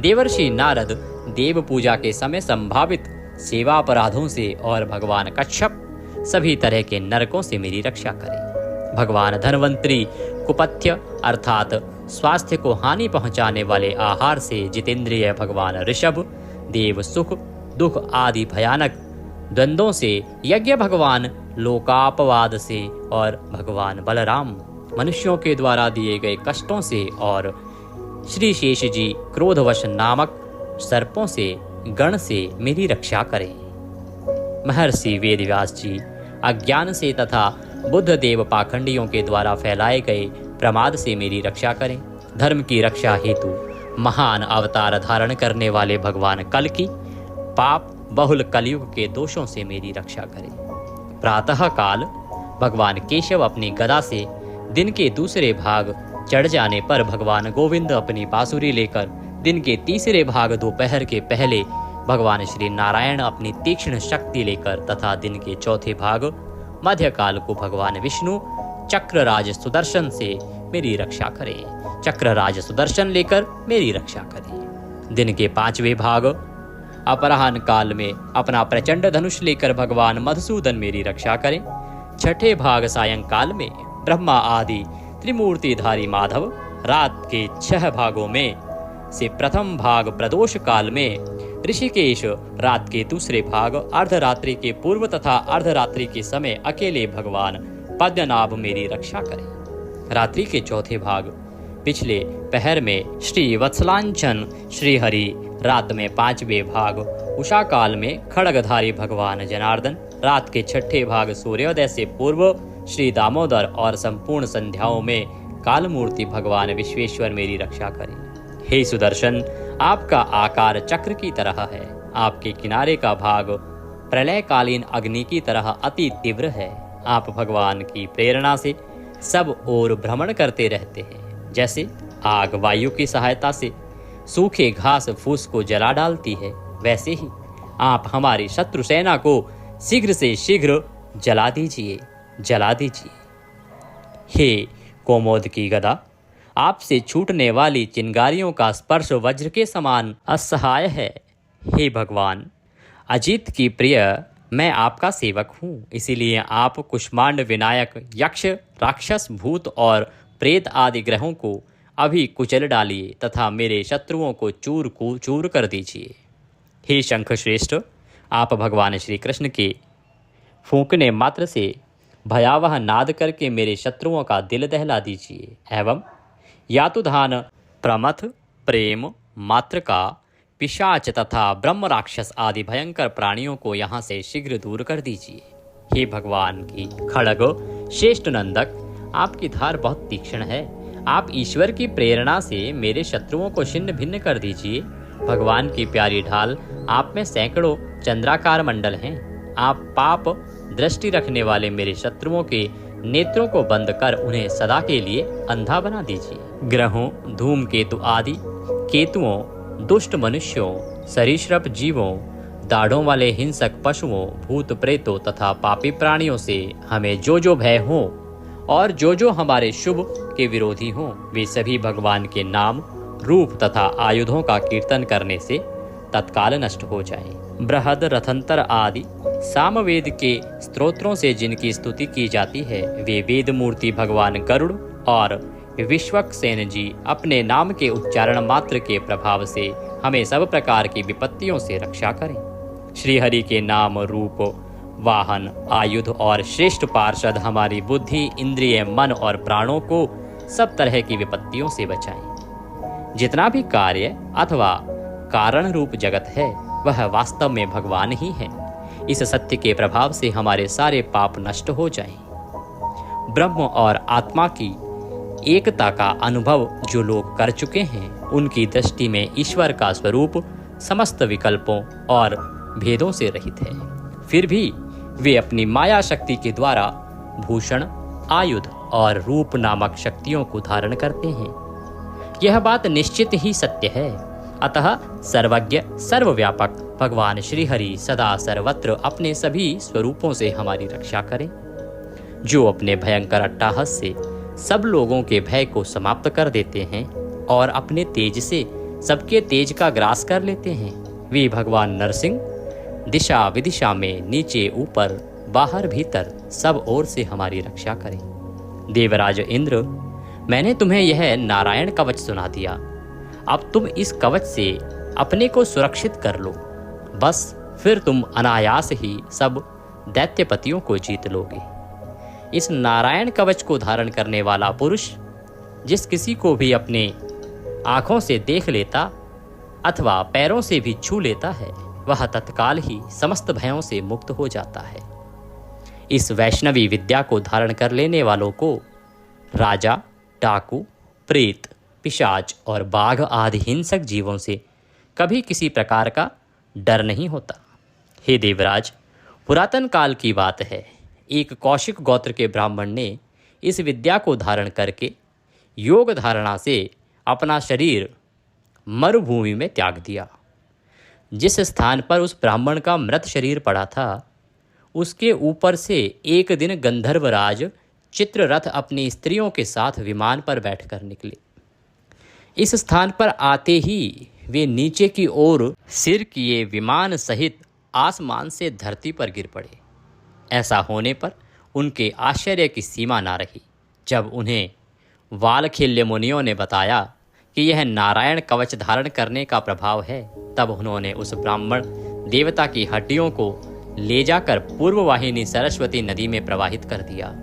देवर्षि नारद देव पूजा के समय संभावित सेवा अपराधों से और भगवान कच्छप सभी तरह के नरकों से मेरी रक्षा करें। भगवान धनवंतरी कुपथ्य अर्थात स्वास्थ्य को हानि पहुंचाने वाले आहार से जितेंद्रिय भगवान ऋषभ देव सुख, दुख आदि भयानक द्वंद्वों से, यज्ञ भगवान लोकापवाद से और भगवान बलराम मनुष्यों के द्वारा दिए गए कष्टों से और श्री शेष जी क्रोधवश नामक सर्पों से, गण से मेरी रक्षा करें। महर्षि वेदव्यास जी अज्ञान से तथा बुद्ध देव पाखंडियों के द्वारा फैलाए गए प्रमाद से मेरी रक्षा करें। धर्म की रक्षा हेतु महान अवतार धारण करने वाले भगवान कल की पाप बहुल कलयुग के दोषों से मेरी रक्षा करें। प्रातः काल भगवान केशव अपनी गदा से दिन के दूसरे भाग चढ़ जाने पर भगवान गोविंद अपनी बांसुरी लेकर दिन के तीसरे भाग दोपहर के पहले भगवान श्री नारायण अपनी तीक्ष्ण शक्ति लेकर तथा दिन के चौथे भाग मध्यकाल को भगवान विष्णु चक्रराज सुदर्शन से मेरी रक्षा करें। चक्रराज सुदर्शन लेकर मेरी रक्षा करें। दिन के 5वें भाग अपराह्न काल में अपना प्रचंड धनुष लेकर भगवान मधुसूदन मेरी रक्षा करें। 6ठे भाग सायंकाल में ब्रह्मा आदि त्रिमूर्तिधारी माधव, रात के 6 भागों में से प्रथम भाग प्रदोष काल में ऋषिकेश, रात के दूसरे भाग अर्धरात्रि के पूर्व तथा अर्धरात्रि के समय अकेले भगवान पद्मनाभ मेरी रक्षा करें। रात्रि के चौथे भाग पिछले पहर में श्री वत्सलांचन श्री हरि, रात में 5वें भाग उषा काल में खड़गधारी भगवान जनार्दन, रात के 6ठे भाग सूर्योदय से पूर्व श्री दामोदर और संपूर्ण संध्याओं में कालमूर्ति भगवान विश्वेश्वर मेरी रक्षा करें। हे सुदर्शन, आपका आकार चक्र की तरह है। आपके किनारे का भाग प्रलयकालीन अग्नि की तरह अति तीव्र है। आप भगवान की प्रेरणा से सब ओर भ्रमण करते रहते हैं। जैसे आग वायु की सहायता से सूखे घास फूस को जला डालती है, वैसे ही आप हमारी शत्रु सेना को शीघ्र से शीघ्र जला दीजिए, जला दीजिए। हे कोमोद की गदा, आपसे छूटने वाली चिंगारियों का स्पर्श वज्र के समान असहाय है। हे भगवान, अजित की प्रिय मैं आपका सेवक हूँ, इसीलिए आप कुष्मांड विनायक यक्ष, राक्षस, भूत और प्रेत आदि ग्रहों को अभी कुचल डालिए तथा मेरे शत्रुओं को चूर कर दीजिए। हे शंख श्रेष्ठ, आप भगवान श्री कृष्ण के फूंकने मात्र से भयावह नाद करके मेरे शत्रुओं का दिल दहला दीजिए एवं यातुधान, प्रमथ, प्रेम, मातृका, पिशाच तथा ब्रह्म राक्षस आदि भयंकर प्राणियों को यहाँ से शीघ्र दूर कर दीजिए। हे भगवान की खड़ग श्रेष्ठ नंदक, आपकी धार बहुत तीक्ष्ण है। आप ईश्वर की प्रेरणा से मेरे शत्रुओं को छिन्न भिन्न कर दीजिए। भगवान की प्यारी ढाल, आप में सैकड़ों चंद्राकार मंडल हैं। आप पाप दृष्टि रखने वाले मेरे शत्रुओं के नेत्रों को बंद कर उन्हें सदा के लिए अंधा बना दीजिए। ग्रहों, धूमकेतु आदि केतुओं, दुष्ट मनुष्यों, सरीसृप जीवों, दाढ़ों वाले हिंसक पशुओं, भूत प्रेतों तथा पापी प्राणियों से हमें जो जो भय हो और जो जो हमारे शुभ के विरोधी हों, वे सभी भगवान के नाम, रूप तथा आयुधों का कीर्तन करने से तत्काल नष्ट हो जाएं। बृहद, रथंतर आदि सामवेद के स्तोत्रों से जिनकी स्तुति की जाती है, वे वेद मूर्ति भगवान गरुड़ और विश्वक्सेन जी अपने नाम के उच्चारण मात्र के प्रभाव से हमें सब प्रकार की विपत्तियों से रक्षा करें। श्री हरि के नाम, रूप, वाहन, आयुध और श्रेष्ठ पार्षद हमारी बुद्धि, इंद्रिय, मन और प्राणों को सब तरह की विपत्तियों से बचाएं। जितना भी कार्य अथवा कारण रूप जगत है वह वास्तव में भगवान ही है। इस सत्य के प्रभाव से हमारे सारे पाप नष्ट हो जाएं। ब्रह्म और आत्मा की एकता का अनुभव जो लोग कर चुके हैं, उनकी दृष्टि में ईश्वर का स्वरूप समस्त विकल्पों और भेदों से रहित है। फिर भी वे अपनी माया शक्ति के द्वारा भूषण, आयुध और रूप नामक शक्तियों को धारण करते हैं। यह बात निश्चित ही सत्य है। अतः सर्वज्ञ, सर्वव्यापक भगवान श्री हरि सदा सर्वत्र अपने सभी स्वरूपों से हमारी रक्षा करें। जो अपने भयंकर अट्टहास से सब लोगों के भय को समाप्त कर देते हैं और अपने तेज से सबके तेज का ग्रास कर लेते हैं, वे भगवान नरसिंह दिशा विदिशा में नीचे ऊपर बाहर भीतर सब ओर से हमारी रक्षा करें। देवराज इंद्र, मैंने तुम्हें यह नारायण कवच सुना दिया। अब तुम इस कवच से अपने को सुरक्षित कर लो, बस फिर तुम अनायास ही सब दैत्यपतियों को जीत लोगे। इस नारायण कवच को धारण करने वाला पुरुष जिस किसी को भी अपने आंखों से देख लेता अथवा पैरों से भी छू लेता है, वह तत्काल ही समस्त भयों से मुक्त हो जाता है। इस वैष्णवी विद्या को धारण कर लेने वालों को राजा, डाकू, प्रेत, पिशाच और बाघ आदि हिंसक जीवों से कभी किसी प्रकार का डर नहीं होता। हे देवराज, पुरातन काल की बात है, एक कौशिक गोत्र के ब्राह्मण ने इस विद्या को धारण करके योग धारणा से अपना शरीर मरुभूमि में त्याग दिया। जिस स्थान पर उस ब्राह्मण का मृत शरीर पड़ा था, उसके ऊपर से एक दिन गंधर्वराज चित्ररथ अपनी स्त्रियों के साथ विमान पर बैठकर निकले। इस स्थान पर आते ही वे नीचे की ओर सिर किए विमान सहित आसमान से धरती पर गिर पड़े। ऐसा होने पर उनके आश्चर्य की सीमा ना रही। जब उन्हें वालखिल्य मुनियों ने बताया कि यह नारायण कवच धारण करने का प्रभाव है, तब उन्होंने उस ब्राह्मण देवता की हड्डियों को ले जाकर पूर्ववाहिनी सरस्वती नदी में प्रवाहित कर दिया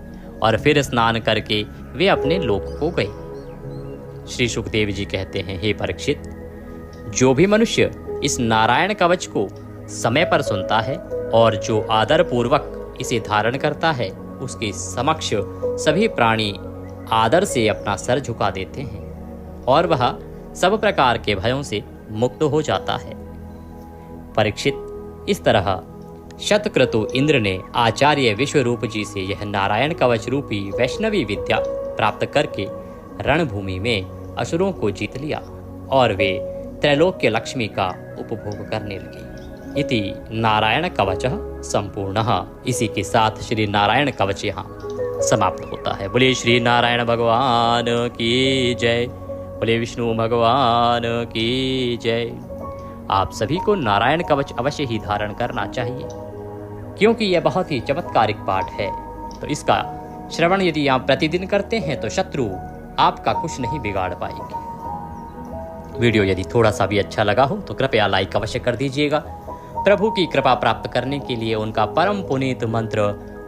और फिर स्नान करके वे अपने लोक को गए। श्री सुखदेव जी कहते हैं, हे परीक्षित, जो भी मनुष्य इस नारायण कवच को समय पर सुनता है और जो आदर पूर्वक इसे धारण करता है, उसके समक्ष सभी प्राणी आदर से अपना सर झुका देते हैं और वह सब प्रकार के भयों से मुक्त हो जाता है। परीक्षित, इस तरह शतक्रतु इंद्र ने आचार्य विश्वरूप जी से यह नारायण कवच रूपी वैष्णवी विद्या प्राप्त करके रणभूमि में असुरों को जीत लिया और वे त्रैलोक्य लक्ष्मी का उपभोग करने लगे। इति नारायण कवच संपूर्णः। इसी के साथ श्री नारायण कवच यहाँ समाप्त होता है। बोले श्री नारायण भगवान की जय, बोले विष्णु भगवान की जय। आप सभी को नारायण कवच अवश्य ही धारण करना चाहिए, क्योंकि यह बहुत ही चमत्कारिक पाठ है। तो इसका श्रवण यदि आप प्रतिदिन करते हैं तो शत्रु आपका कुछ नहीं बिगाड़ पाएंगे। वीडियो यदि थोड़ा सा भी अच्छा लगा हो तो कृपया लाइक अवश्य कर दीजिएगा। प्रभु की कृपा प्राप्त करने के लिए उनका परम पुनीत मंत्र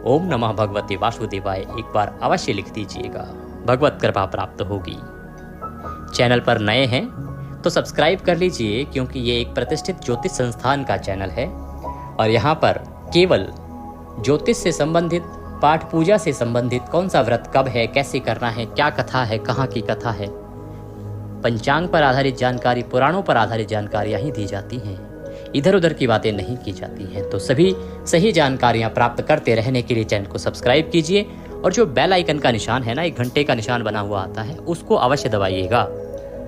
ओम नमः भगवते वासुदेवाय एक बार अवश्य लिख दीजिएगा, भगवत कृपा प्राप्त होगी। चैनल पर नए हैं तो सब्सक्राइब कर लीजिए, क्योंकि ये एक प्रतिष्ठित ज्योतिष संस्थान का चैनल है और यहाँ पर केवल ज्योतिष से संबंधित, पाठ पूजा से संबंधित, कौन सा व्रत कब है, कैसे करना है, क्या कथा है, कहाँ की कथा है, पंचांग पर आधारित जानकारी, पुराणों पर आधारित जानकारियाँ ही दी जाती हैं। इधर उधर की बातें नहीं की जाती हैं। तो सभी सही जानकारियाँ प्राप्त करते रहने के लिए चैनल को सब्सक्राइब कीजिए और जो बेल आइकन का निशान है ना, एक घंटे का निशान बना हुआ आता है, उसको अवश्य दबाइएगा,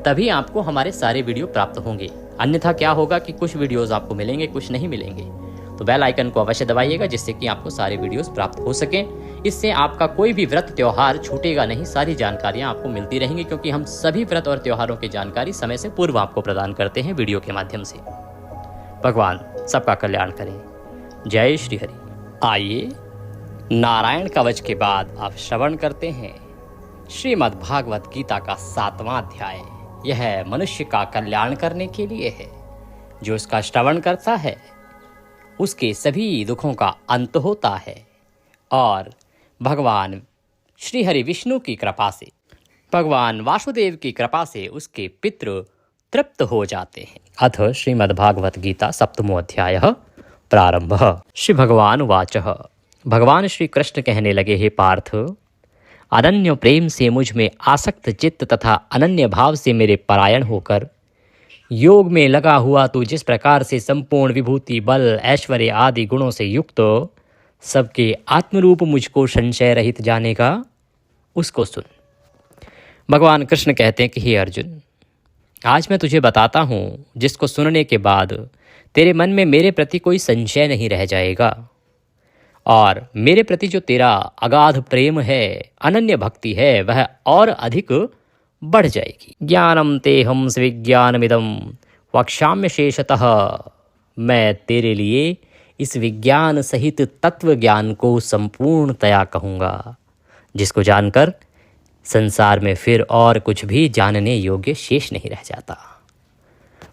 तभी आपको हमारे सारे वीडियो प्राप्त होंगे। अन्यथा क्या होगा कि कुछ वीडियोस आपको मिलेंगे, कुछ नहीं मिलेंगे। तो बेल आइकन को अवश्य दबाइएगा, जिससे कि आपको सारे वीडियोस प्राप्त हो सकें। इससे आपका कोई भी व्रत त्योहार छूटेगा नहीं, सारी जानकारियां आपको मिलती रहेंगी, क्योंकि हम सभी व्रत और त्योहारों की जानकारी समय से पूर्व आपको प्रदान करते हैं वीडियो के माध्यम से। भगवान सबका कल्याण करें। जय श्री हरि। आइए नारायण कवच के बाद आप श्रवण करते हैं श्रीमद् भागवत गीता का 7वां अध्याय। यह मनुष्य का कल्याण करने के लिए है। जो इसका श्रवण करता है उसके सभी दुखों का अंत होता है और भगवान श्री हरि विष्णु की कृपा से, भगवान वासुदेव की कृपा से उसके पितृ तृप्त हो जाते हैं। अथ श्रीमद् भागवत गीता 7वां अध्याय प्रारंभ। श्री भगवान वाच। भगवान श्री कृष्ण कहने लगे, हे पार्थ, अनन्य प्रेम से मुझ में आसक्त चित्त तथा अनन्य भाव से मेरे परायण होकर योग में लगा हुआ तू जिस प्रकार से संपूर्ण विभूति, बल, ऐश्वर्य आदि गुणों से युक्त सबके आत्मरूप मुझको संशय रहित जानेगा, उसको सुन। भगवान कृष्ण कहते हैं कि हे अर्जुन, आज मैं तुझे बताता हूँ जिसको सुनने के बाद तेरे मन में मेरे प्रति कोई संशय नहीं रह जाएगा और मेरे प्रति जो तेरा अगाध प्रेम है, अनन्य भक्ति है, वह और अधिक बढ़ जाएगी। ज्ञानम तेहम स्विज्ञानमिदम वक्ष्याम्य शेषतः। मैं तेरे लिए इस विज्ञान सहित तत्व ज्ञान को संपूर्णतया कहूँगा, जिसको जानकर संसार में फिर और कुछ भी जानने योग्य शेष नहीं रह जाता।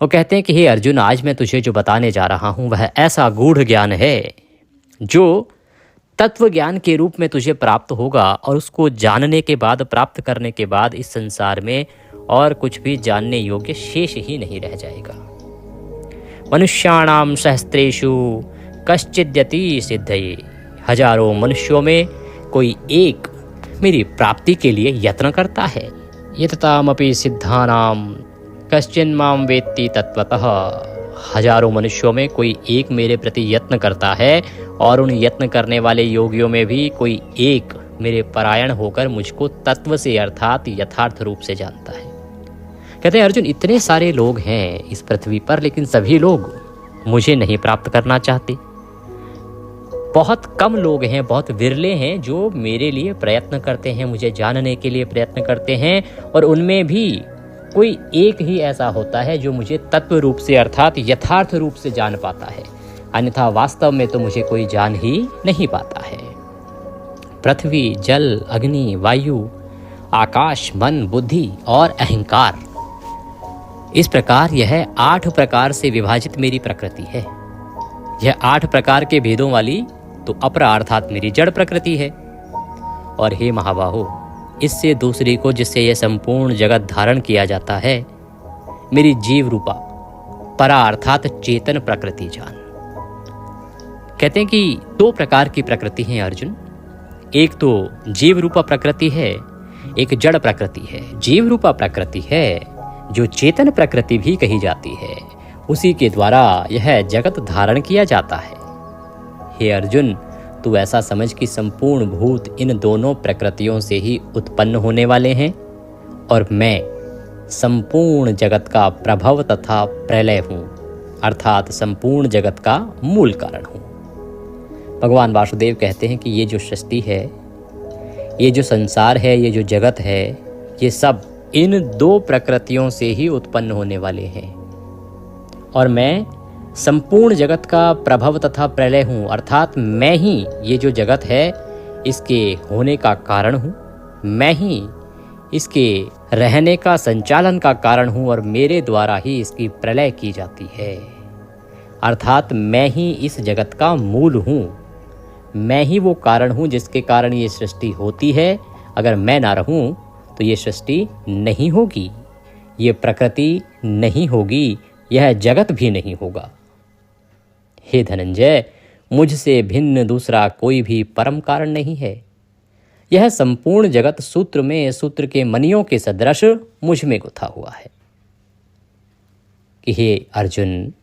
वो कहते हैं कि हे अर्जुन, आज मैं तुझे जो बताने जा रहा हूँ वह ऐसा गूढ़ ज्ञान है जो तत्व ज्ञान के रूप में तुझे प्राप्त होगा और उसको जानने के बाद, प्राप्त करने के बाद इस संसार में और कुछ भी जानने योग्य शेष ही नहीं रह जाएगा। मनुष्याणाम सहस्त्रेषु कश्चिद्यति सिद्धये। हजारों मनुष्यों में कोई एक मेरी प्राप्ति के लिए यत्न करता है। यततामपि सिद्धानाम कश्चिन्माम वेत्ति तत्वतः। हजारों मनुष्यों में कोई एक मेरे प्रति यत्न करता है और उन यत्न करने वाले योगियों में भी कोई एक मेरे परायण होकर मुझको तत्व से अर्थात यथार्थ रूप से जानता है। कहते हैं अर्जुन, इतने सारे लोग हैं इस पृथ्वी पर, लेकिन सभी लोग मुझे नहीं प्राप्त करना चाहते। बहुत कम लोग हैं, बहुत विरले हैं जो मेरे लिए प्रयत्न करते हैं, मुझे जानने के लिए प्रयत्न करते हैं, और उनमें भी कोई एक ही ऐसा होता है जो मुझे तत्व रूप से अर्थात यथार्थ रूप से जान पाता है, अन्यथा वास्तव में तो मुझे कोई जान ही नहीं पाता है। पृथ्वी, जल, अग्नि, वायु, आकाश, मन, बुद्धि और अहंकार, इस प्रकार यह 8 प्रकार से विभाजित मेरी प्रकृति है। यह 8 प्रकार के भेदों वाली तो अपरा अर्थात मेरी जड़ प्रकृति है। और हे महाबाहो, इससे दूसरी को जिससे यह संपूर्ण जगत धारण किया जाता है, मेरी जीव रूपा परा अर्थात चेतन प्रकृति जान। कहते हैं कि 2 प्रकार की प्रकृति है अर्जुन। एक तो जीव रूपा प्रकृति है, एक जड़ प्रकृति है। जीव रूपा प्रकृति है जो चेतन प्रकृति भी कही जाती है, उसी के द्वारा यह जगत धारण किया जाता है। हे अर्जुन, तू ऐसा समझ कि संपूर्ण भूत इन दोनों प्रकृतियों से ही उत्पन्न होने वाले हैं और मैं संपूर्ण जगत का प्रभव तथा प्रलय हूँ, अर्थात संपूर्ण जगत का मूल कारण हूँ। भगवान वासुदेव कहते हैं कि ये जो सृष्टि है, ये जो संसार है, ये जो जगत है, ये सब इन दो प्रकृतियों से ही उत्पन्न होने वाले हैं। और मैं संपूर्ण जगत का प्रभव तथा प्रलय हूँ, अर्थात मैं ही ये जो जगत है इसके होने का कारण हूँ, मैं ही इसके रहने का संचालन का कारण हूँ और मेरे द्वारा ही इसकी प्रलय की जाती है। अर्थात मैं ही इस जगत का मूल हूँ, मैं ही वो कारण हूँ जिसके कारण ये सृष्टि होती है। अगर मैं ना रहूँ तो ये सृष्टि नहीं होगी, ये प्रकृति नहीं होगी, यह जगत भी नहीं होगा। हे धनंजय, मुझसे भिन्न दूसरा कोई भी परम कारण नहीं है। यह संपूर्ण जगत सूत्र में सूत्र के मणियों के सदृश मुझ में गुथा हुआ है कि हे अर्जुन,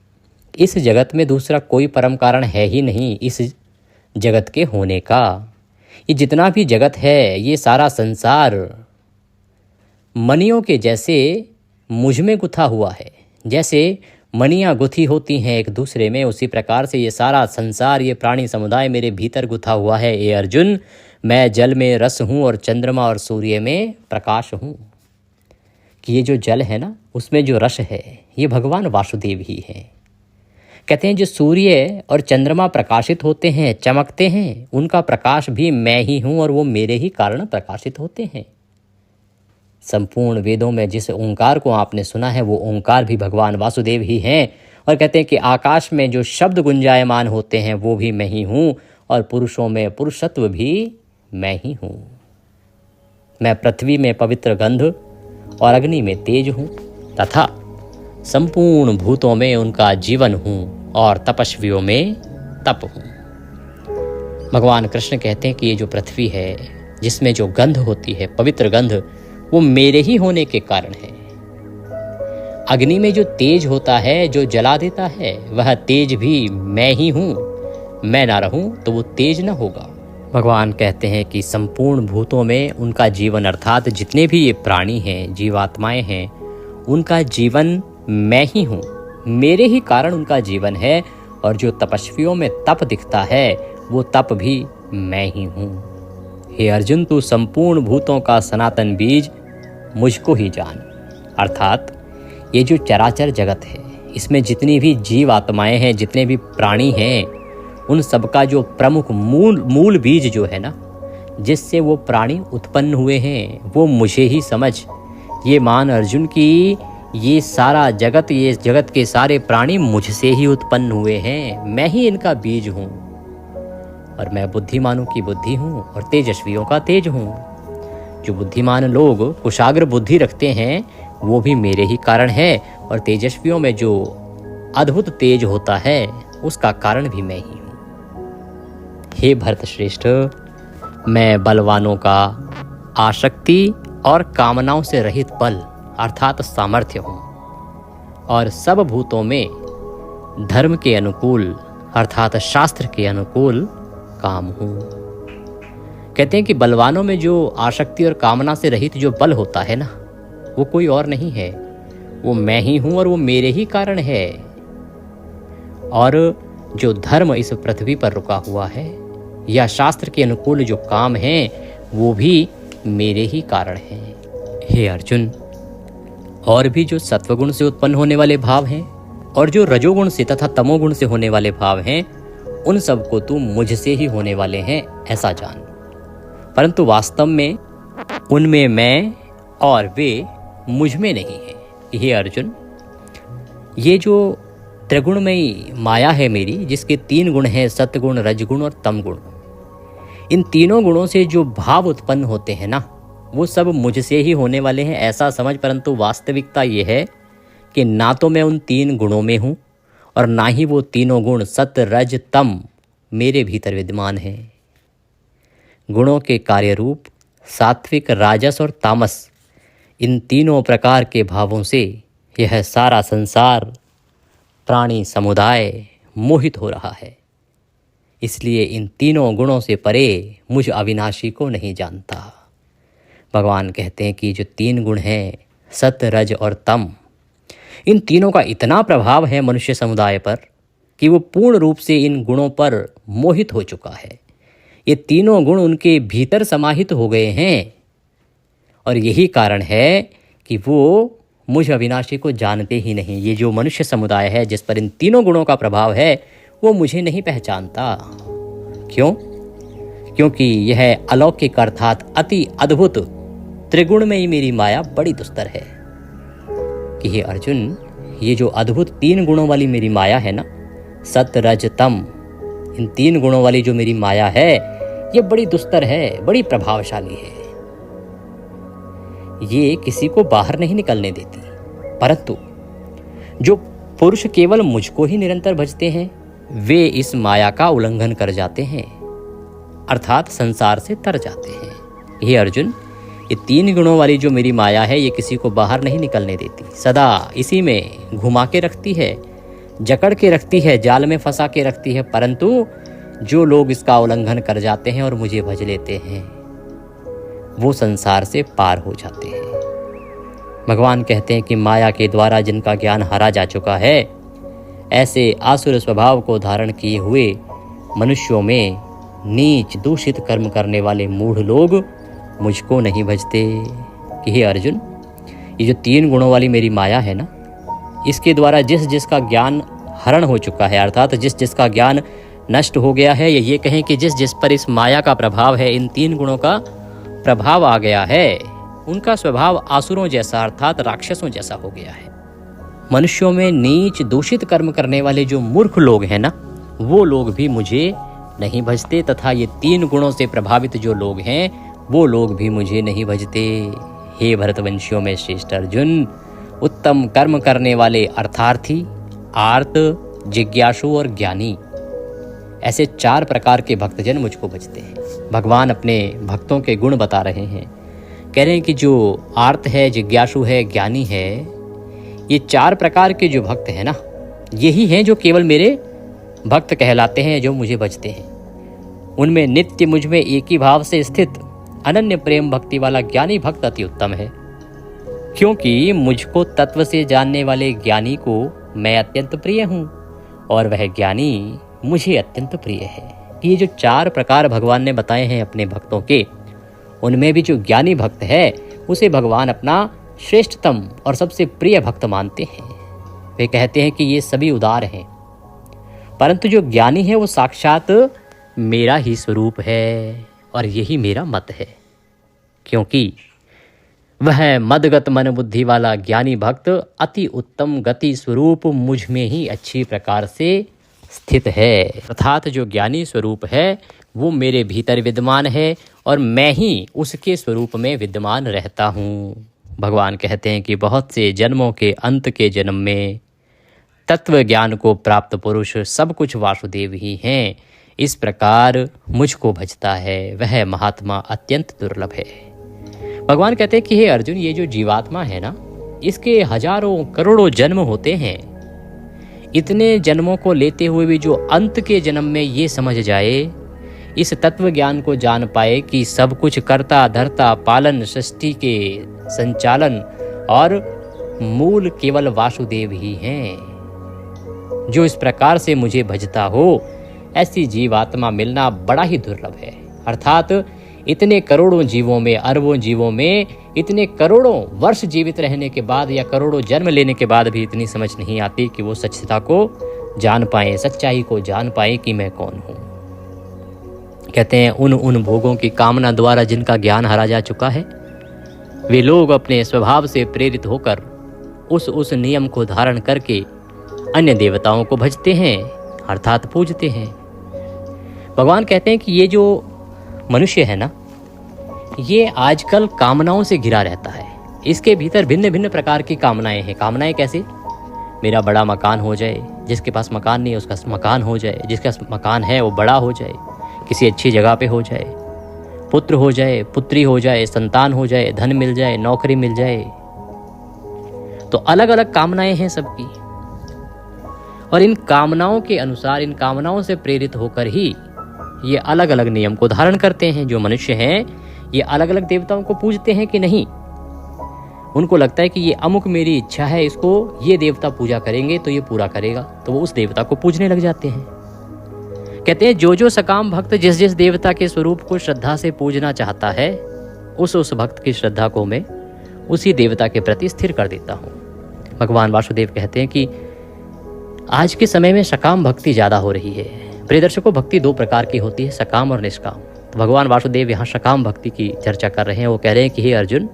इस जगत में दूसरा कोई परम कारण है ही नहीं इस जगत के होने का। ये जितना भी जगत है, ये सारा संसार मणियों के जैसे मुझ में गुथा हुआ है। जैसे मणियाँ गुथी होती हैं एक दूसरे में, उसी प्रकार से ये सारा संसार, ये प्राणी समुदाय मेरे भीतर गुथा हुआ है। ये अर्जुन, मैं जल में रस हूँ और चंद्रमा और सूर्य में प्रकाश हूँ। कि ये जो जल है ना, उसमें जो रस है, ये भगवान वासुदेव ही हैं। कहते हैं जो सूर्य और चंद्रमा प्रकाशित होते हैं, चमकते हैं, उनका प्रकाश भी मैं ही हूँ और वो मेरे ही कारण प्रकाशित होते हैं। संपूर्ण वेदों में जिस ओंकार को आपने सुना है, वो ओंकार भी भगवान वासुदेव ही हैं। और कहते हैं कि आकाश में जो शब्द गुंजायमान होते हैं, वो भी मैं ही हूँ और पुरुषों में पुरुषत्व भी मैं ही हूँ। मैं पृथ्वी में पवित्र गंध और अग्नि में तेज हूँ तथा संपूर्ण भूतों में उनका जीवन हूँ और तपस्वियों में तप हूँ। भगवान कृष्ण कहते हैं कि ये जो पृथ्वी है, जिसमें जो गंध होती है, पवित्र गंध, वो मेरे ही होने के कारण है। अग्नि में जो तेज होता है, जो जला देता है, वह तेज भी मैं ही हूँ। मैं ना रहूं तो वो तेज न होगा। भगवान कहते हैं कि संपूर्ण भूतों में उनका जीवन, अर्थात जितने भी ये प्राणी हैं, जीवात्माएं हैं, उनका जीवन मैं ही हूँ, मेरे ही कारण उनका जीवन है। और जो तपस्वियों में तप दिखता है, वो तप भी मैं ही हूँ। हे अर्जुन, तू संपूर्ण भूतों का सनातन बीज मुझको ही जान। अर्थात ये जो चराचर जगत है, इसमें जितनी भी जीव आत्माएं हैं, जितने भी प्राणी हैं, उन सबका जो प्रमुख मूल बीज जो है ना, जिससे वो प्राणी उत्पन्न हुए हैं, वो मुझे ही समझ। ये मान अर्जुन की ये सारा जगत, ये जगत के सारे प्राणी मुझसे ही उत्पन्न हुए हैं, मैं ही इनका बीज हूँ। और मैं बुद्धिमानों की बुद्धि हूँ और तेजस्वियों का तेज हूँ। जो बुद्धिमान लोग कुशाग्र बुद्धि रखते हैं, वो भी मेरे ही कारण है। और तेजस्वियों में जो अद्भुत तेज होता है, उसका कारण भी मैं ही हूँ। हे भरत श्रेष्ठ, मैं बलवानों का आसक्ति और कामनाओं से रहित बल अर्थात सामर्थ्य हूँ और सब भूतों में धर्म के अनुकूल अर्थात शास्त्र के अनुकूल काम हूँ। कहते हैं कि बलवानों में जो आसक्ति और कामना से रहित जो बल होता है ना, वो कोई और नहीं है, वो मैं ही हूँ और वो मेरे ही कारण है। और जो धर्म इस पृथ्वी पर रुका हुआ है या शास्त्र के अनुकूल जो काम है, वो भी मेरे ही कारण हैं। हे अर्जुन, और भी जो सत्वगुण से उत्पन्न होने वाले भाव हैं और जो रजोगुण से तथा तमोगुण से होने वाले भाव हैं, उन सब को तू मुझसे ही होने वाले हैं ऐसा जान। परंतु वास्तव में उनमें मैं और वे मुझ में नहीं है। हे अर्जुन, ये जो त्रिगुणमयी माया है मेरी, जिसके 3 गुण हैं, सत्गुण, रजगुण और तमगुण, इन तीनों गुणों से जो भाव उत्पन्न होते हैं ना, वो सब मुझसे ही होने वाले हैं ऐसा समझ। परंतु वास्तविकता ये है कि ना तो मैं उन 3 गुणों में हूँ और ना ही वो तीनों गुण सत्य, रज, तम मेरे भीतर विद्यमान हैं। गुणों के कार्य रूप सात्विक, राजस और तामस, इन तीनों प्रकार के भावों से यह सारा संसार, प्राणी समुदाय मोहित हो रहा है। इसलिए इन तीनों गुणों से परे मुझ अविनाशी को नहीं जानता। भगवान कहते हैं कि जो 3 गुण हैं, सत्य, रज और तम, इन तीनों का इतना प्रभाव है मनुष्य समुदाय पर कि वो पूर्ण रूप से इन गुणों पर मोहित हो चुका है। ये तीनों गुण उनके भीतर समाहित हो गए हैं और यही कारण है कि वो मुझ अविनाशी को जानते ही नहीं। ये जो मनुष्य समुदाय है जिस पर इन तीनों गुणों का प्रभाव है वो मुझे नहीं पहचानता। क्यों? क्योंकि यह अलौकिक अर्थात अति अद्भुत त्रिगुण में ही मेरी माया बड़ी दुस्तर है। कि हे अर्जुन, ये जो अद्भुत 3 गुणों वाली मेरी माया है ना, सत रज तम, इन 3 गुणों वाली जो मेरी माया है ये बड़ी दुस्तर है, बड़ी प्रभावशाली है। ये किसी को बाहर नहीं निकलने देती, परंतु जो पुरुष केवल मुझको ही निरंतर भजते हैं वे इस माया का उल्लंघन कर जाते हैं, अर्थात संसार से तर जाते हैं। हे अर्जुन, ये 3 गुणों वाली जो मेरी माया है ये किसी को बाहर नहीं निकलने देती, सदा इसी में घुमा के रखती है, जकड़ के रखती है, जाल में फंसा के रखती है। परंतु जो लोग इसका उल्लंघन कर जाते हैं और मुझे भज लेते हैं वो संसार से पार हो जाते हैं। भगवान कहते हैं कि माया के द्वारा जिनका ज्ञान हारा जा चुका है, ऐसे आसुर स्वभाव को धारण किए हुए मनुष्यों में नीच दूषित कर्म करने वाले मूढ़ लोग मुझको नहीं भजते। कि हे अर्जुन, ये जो 3 गुणों वाली मेरी माया है ना, इसके द्वारा जिस जिसका ज्ञान हरण हो चुका है, अर्थात जिस जिसका ज्ञान नष्ट हो गया है, या ये कहें कि जिस जिस पर इस माया का प्रभाव है, इन 3 गुणों का प्रभाव आ गया है, उनका स्वभाव आसुरों जैसा अर्थात राक्षसों जैसा हो गया है। मनुष्यों में नीच दूषित कर्म करने वाले जो मूर्ख लोग हैं ना, वो लोग भी मुझे नहीं भजते, तथा ये 3 गुणों से प्रभावित जो लोग हैं वो लोग भी मुझे नहीं भजते। हे भरतवंशियों में श्रेष्ठ अर्जुन, उत्तम कर्म करने वाले अर्थार्थी, आर्त, जिज्ञासु और ज्ञानी, ऐसे 4 प्रकार के भक्तजन मुझको भजते हैं। भगवान अपने भक्तों के गुण बता रहे हैं, कह रहे हैं कि जो आर्त है, जिज्ञासु है, ज्ञानी है, ये 4 प्रकार के जो भक्त हैं ना, यही हैं जो केवल मेरे भक्त कहलाते हैं, जो मुझे भजते हैं। उनमें नित्य मुझ में एक ही भाव से स्थित अनन्य प्रेम भक्ति वाला ज्ञानी भक्त अति उत्तम है, क्योंकि मुझको तत्व से जानने वाले ज्ञानी को मैं अत्यंत प्रिय हूँ और वह ज्ञानी मुझे अत्यंत प्रिय है। ये जो 4 प्रकार भगवान ने बताए हैं अपने भक्तों के, उनमें भी जो ज्ञानी भक्त है उसे भगवान अपना श्रेष्ठतम और सबसे प्रिय भक्त मानते हैं। वे कहते हैं कि ये सभी उदार हैं, परंतु जो ज्ञानी है वो साक्षात मेरा ही स्वरूप है और यही मेरा मत है, क्योंकि वह मदगत मन बुद्धि वाला ज्ञानी भक्त अति उत्तम गति स्वरूप मुझ में ही अच्छी प्रकार से स्थित है। अर्थात जो ज्ञानी स्वरूप है वो मेरे भीतर विद्यमान है और मैं ही उसके स्वरूप में विद्यमान रहता हूँ। भगवान कहते हैं कि बहुत से जन्मों के अंत के जन्म में तत्व ज्ञान को प्राप्त पुरुष सब कुछ वासुदेव ही हैं। इस प्रकार मुझको भजता है वह महात्मा अत्यंत दुर्लभ है। भगवान कहते हैं कि हे अर्जुन, ये जो जीवात्मा है ना, इसके हजारों करोड़ों जन्म होते हैं। इतने जन्मों को लेते हुए भी जो अंत के जन्म में ये समझ जाए, इस तत्व ज्ञान को जान पाए कि सब कुछ कर्ता धर्ता पालन सृष्टि के संचालन और मूल केवल वासुदेव ही हैं, जो इस प्रकार से मुझे भजता हो, ऐसी जीवात्मा मिलना बड़ा ही दुर्लभ है। अर्थात इतने करोड़ों जीवों में, अरबों जीवों में, इतने करोड़ों वर्ष जीवित रहने के बाद या करोड़ों जन्म लेने के बाद भी इतनी समझ नहीं आती कि वो सच्चता को जान पाए, सच्चाई को जान पाए कि मैं कौन हूँ। कहते हैं उन भोगों की कामना द्वारा जिनका ज्ञान हारा जा चुका है, वे लोग अपने स्वभाव से प्रेरित होकर उस नियम को धारण करके अन्य देवताओं को भजते हैं, अर्थात पूजते हैं। भगवान कहते हैं कि ये जो मनुष्य है ना, ये आजकल कामनाओं से घिरा रहता है। इसके भीतर भिन्न भिन्न प्रकार की कामनाएं हैं। कामनाएं कैसे? मेरा बड़ा मकान हो जाए, जिसके पास मकान नहीं है उसका मकान हो जाए, जिसका मकान है वो बड़ा हो जाए, किसी अच्छी जगह पे हो जाए, पुत्र हो जाए, पुत्री हो जाए, संतान हो जाए, धन मिल जाए, नौकरी मिल जाए। तो अलग अलग कामनाएं हैं सबकी, और इन कामनाओं के अनुसार, इन कामनाओं से प्रेरित होकर ही ये अलग अलग नियम को धारण करते हैं। जो मनुष्य हैं ये अलग अलग देवताओं को पूजते हैं कि नहीं, उनको लगता है कि ये अमुक मेरी इच्छा है, इसको ये देवता पूजा करेंगे तो ये पूरा करेगा, तो वो उस देवता को पूजने लग जाते हैं। कहते हैं जो जो सकाम भक्त जिस जिस देवता के स्वरूप को श्रद्धा से पूजना चाहता है, उस भक्त की श्रद्धा को मैं उसी देवता के प्रति स्थिर कर देता हूँ। भगवान वासुदेव कहते हैं कि आज के समय में सकाम भक्ति ज़्यादा हो रही है। प्रिय दर्शकों, भक्ति दो प्रकार की होती है, सकाम और निष्काम। तो भगवान वासुदेव यहाँ सकाम भक्ति की चर्चा कर रहे हैं। वो कह रहे हैं कि हे अर्जुन,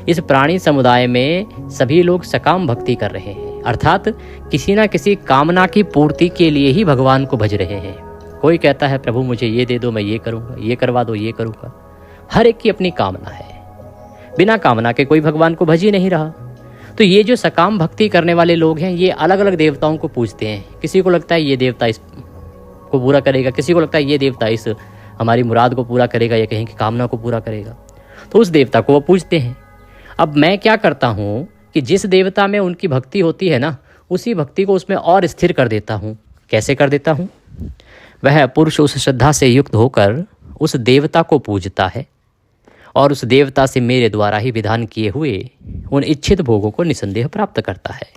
इस प्राणी समुदाय में सभी लोग सकाम भक्ति कर रहे हैं, अर्थात किसी ना किसी कामना की पूर्ति के लिए ही भगवान को भज रहे हैं। कोई कहता है प्रभु मुझे ये दे दो, मैं ये करूँगा, ये करवा दो, ये करूँगा। हर एक की अपनी कामना है, बिना कामना के कोई भगवान को भज ही नहीं रहा। तो ये जो सकाम भक्ति करने वाले लोग हैं, ये अलग अलग देवताओं को पूजते हैं। किसी को लगता है ये देवता इस को पूरा करेगा, किसी को लगता है ये देवता इस हमारी मुराद को पूरा करेगा या कहीं की कामना को पूरा करेगा, तो उस देवता को वो पूजते हैं। अब मैं क्या करता हूँ कि जिस देवता में उनकी भक्ति होती है ना, उसी भक्ति को उसमें और स्थिर कर देता हूँ। कैसे कर देता हूँ? वह पुरुष उस श्रद्धा से युक्त होकर उस देवता को पूजता है और उस देवता से मेरे द्वारा ही विधान किए हुए उन इच्छित भोगों को निसंदेह प्राप्त करता है।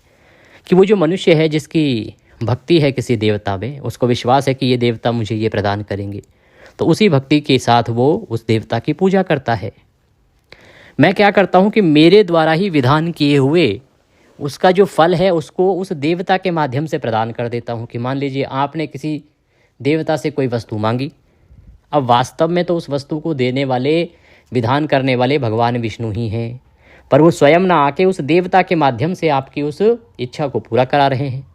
कि वो जो मनुष्य है जिसकी भक्ति है किसी देवता में, उसको विश्वास है कि ये देवता मुझे ये प्रदान करेंगे, तो उसी भक्ति के साथ वो उस देवता की पूजा करता है। मैं क्या करता हूँ कि मेरे द्वारा ही विधान किए हुए उसका जो फल है उसको उस देवता के माध्यम से प्रदान कर देता हूँ। कि मान लीजिए आपने किसी देवता से कोई वस्तु मांगी, अब वास्तव में तो उस वस्तु को देने वाले, विधान करने वाले भगवान विष्णु ही हैं, पर वो स्वयं ना आके उस देवता के माध्यम से आपकी उस इच्छा को पूरा करा रहे हैं।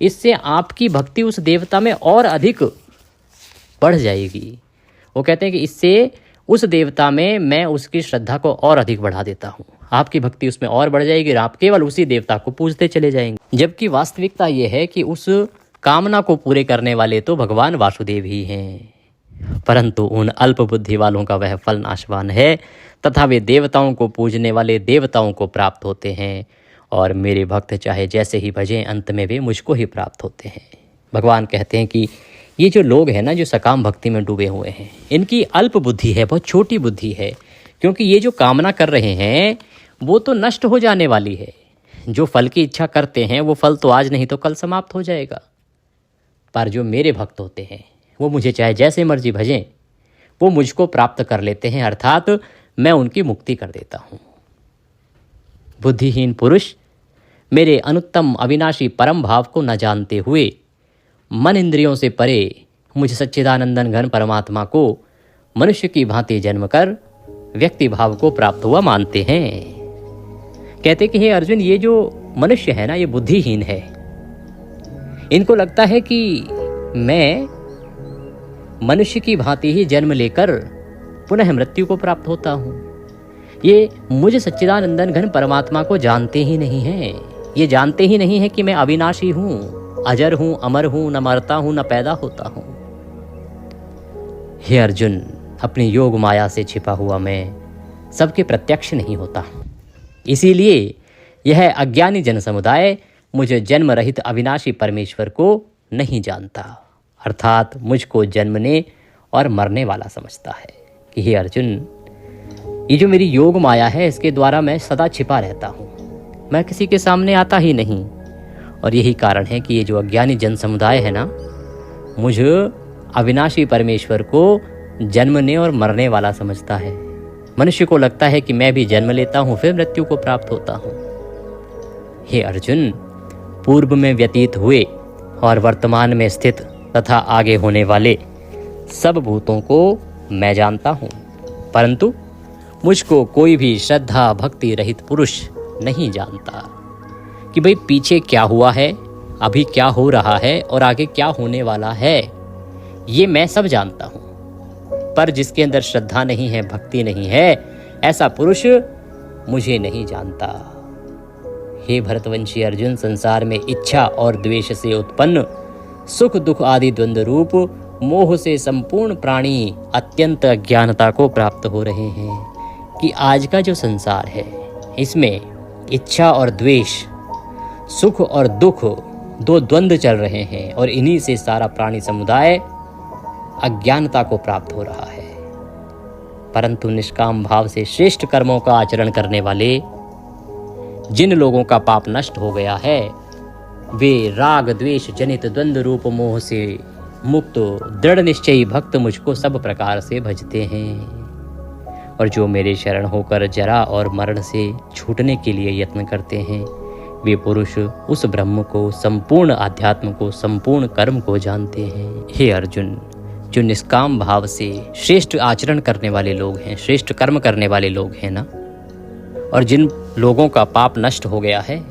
इससे आपकी भक्ति उस देवता में और अधिक बढ़ जाएगी। वो कहते हैं कि इससे उस देवता में मैं उसकी श्रद्धा को और अधिक बढ़ा देता हूँ, आपकी भक्ति उसमें और बढ़ जाएगी और आप केवल उसी देवता को पूजते चले जाएंगे। जबकि वास्तविकता ये है कि उस कामना को पूरे करने वाले तो भगवान वासुदेव ही हैं, परंतु उन अल्प बुद्धि वालों का वह फल नाशवान है तथा वे देवताओं को पूजने वाले देवताओं को प्राप्त होते हैं और मेरे भक्त चाहे जैसे ही भजें, अंत में वे मुझको ही प्राप्त होते हैं। भगवान कहते हैं कि ये जो लोग हैं ना, जो सकाम भक्ति में डूबे हुए हैं, इनकी अल्प बुद्धि है, बहुत छोटी बुद्धि है, क्योंकि ये जो कामना कर रहे हैं वो तो नष्ट हो जाने वाली है। जो फल की इच्छा करते हैं वो फल तो आज नहीं तो कल समाप्त हो जाएगा, पर जो मेरे भक्त होते हैं वो मुझे चाहे जैसे मर्जी भजें, वो मुझको प्राप्त कर लेते हैं, अर्थात मैं उनकी मुक्ति कर देता हूँ। बुद्धिहीन पुरुष मेरे अनुत्तम अविनाशी परम भाव को न जानते हुए मन इंद्रियों से परे मुझ सच्चिदानंदन घन परमात्मा को मनुष्य की भांति जन्म कर व्यक्ति भाव को प्राप्त हुआ मानते हैं। कहते कि हे अर्जुन, ये जो मनुष्य है ना, ये बुद्धिहीन है। इनको लगता है कि मैं मनुष्य की भांति ही जन्म लेकर पुनः मृत्यु को प्राप्त होता हूँ। ये मुझ सच्चिदानंदन घन परमात्मा को जानते ही नहीं हैं। ये जानते ही नहीं है कि मैं अविनाशी हूँ, अजर हूँ, अमर हूँ, न मरता हूँ, न पैदा होता हूँ। हे अर्जुन, अपनी योग माया से छिपा हुआ मैं सबके प्रत्यक्ष नहीं होता। इसीलिए यह अज्ञानी जन समुदाय मुझे जन्म रहित अविनाशी परमेश्वर को नहीं जानता, अर्थात मुझको जन्मने और मरने वाला समझता है। कि हे अर्जुन, ये जो मेरी योग माया है, इसके द्वारा मैं सदा छिपा रहता हूँ, मैं किसी के सामने आता ही नहीं। और यही कारण है कि ये जो अज्ञानी जन समुदाय है ना, मुझ अविनाशी परमेश्वर को जन्मने और मरने वाला समझता है। मनुष्य को लगता है कि मैं भी जन्म लेता हूँ फिर मृत्यु को प्राप्त होता हूँ। हे अर्जुन, पूर्व में व्यतीत हुए और वर्तमान में स्थित तथा आगे होने वाले सब भूतों को मैं जानता हूँ, परंतु मुझको कोई भी श्रद्धा भक्ति रहित पुरुष नहीं जानता। कि भाई पीछे क्या हुआ है, अभी क्या हो रहा है और आगे क्या होने वाला है, ये मैं सब जानता हूँ, पर जिसके अंदर श्रद्धा नहीं है, भक्ति नहीं है, ऐसा पुरुष मुझे नहीं जानता। हे भरतवंशी अर्जुन, संसार में इच्छा और द्वेष से उत्पन्न सुख दुख आदि द्वंद्व रूप मोह से संपूर्ण प्राणी अत्यंत अज्ञानता को प्राप्त हो रहे हैं। कि आज का जो संसार है, इसमें इच्छा और द्वेष, सुख और दुख, दो द्वंद्व चल रहे हैं और इन्हीं से सारा प्राणी समुदाय अज्ञानता को प्राप्त हो रहा है। परंतु निष्काम भाव से श्रेष्ठ कर्मों का आचरण करने वाले जिन लोगों का पाप नष्ट हो गया है, वे राग द्वेष जनित द्वंद्व रूप मोह से मुक्त दृढ़ निश्चयी भक्त मुझको सब प्रकार से भजते हैं, और जो मेरे शरण होकर जरा और मरण से छूटने के लिए यत्न करते हैं, वे पुरुष उस ब्रह्म को, संपूर्ण आध्यात्म को, संपूर्ण कर्म को जानते हैं। हे अर्जुन, जो निष्काम भाव से श्रेष्ठ आचरण करने वाले लोग हैं, श्रेष्ठ कर्म करने वाले लोग हैं ना, और जिन लोगों का पाप नष्ट हो गया है,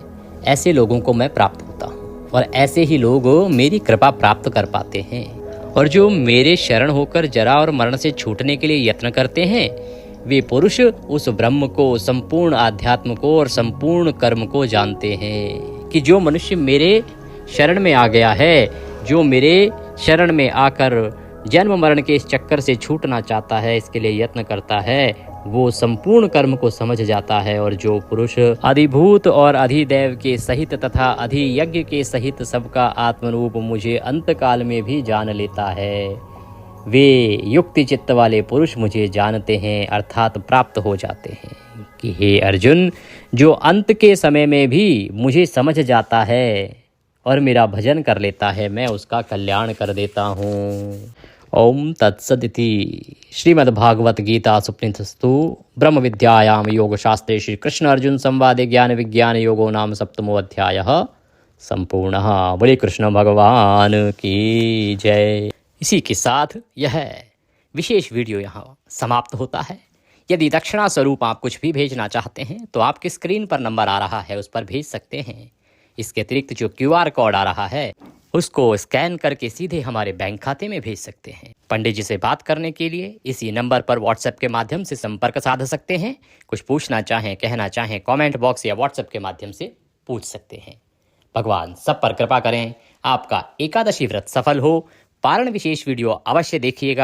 ऐसे लोगों को मैं प्राप्त होता हूँ, और ऐसे ही लोग मेरी कृपा प्राप्त कर पाते हैं। और जो मेरे शरण होकर जरा और मरण से छूटने के लिए यत्न करते हैं, वे पुरुष उस ब्रह्म को, संपूर्ण आध्यात्म को और संपूर्ण कर्म को जानते हैं। कि जो मनुष्य मेरे शरण में आ गया है, जो मेरे शरण में आकर जन्म मरण के इस चक्कर से छूटना चाहता है, इसके लिए यत्न करता है, वो संपूर्ण कर्म को समझ जाता है। और जो पुरुष अधिभूत और अधिदैव के सहित तथा अधियज्ञ के सहित सबका आत्मरूप मुझे अंतकाल में भी जान लेता है, वे युक्ति चित्त वाले पुरुष मुझे जानते हैं, अर्थात प्राप्त हो जाते हैं। कि हे अर्जुन, जो अंत के समय में भी मुझे समझ जाता है और मेरा भजन कर लेता है, मैं उसका कल्याण कर देता हूँ। ओम तत्सदिति। श्रीमद्भागवत गीता सुप्नितस्तु ब्रह्म विद्यायाम योग शास्त्रे श्री कृष्ण अर्जुन संवादे ज्ञान विज्ञान योगो नाम सप्तमो अध्यायः संपूर्णः। बोले कृष्ण भगवान की जय। इसी के साथ यह विशेष वीडियो यहाँ समाप्त होता है। यदि दक्षिणा स्वरूप आप कुछ भी भेजना चाहते हैं तो आपकी स्क्रीन पर नंबर आ रहा है, उस पर भेज सकते हैं। इसके अतिरिक्त जो QR कोड आ रहा है, उसको स्कैन करके सीधे हमारे बैंक खाते में भेज सकते हैं। पंडित जी से बात करने के लिए इसी नंबर पर व्हाट्सएप के माध्यम से संपर्क साध सकते हैं। कुछ पूछना चाहें, कहना चाहें, कमेंट बॉक्स या व्हाट्सएप के माध्यम से पूछ सकते हैं। भगवान सब पर कृपा करें, आपका एकादशी व्रत सफल हो। पारण विशेष वीडियो अवश्य देखिएगा।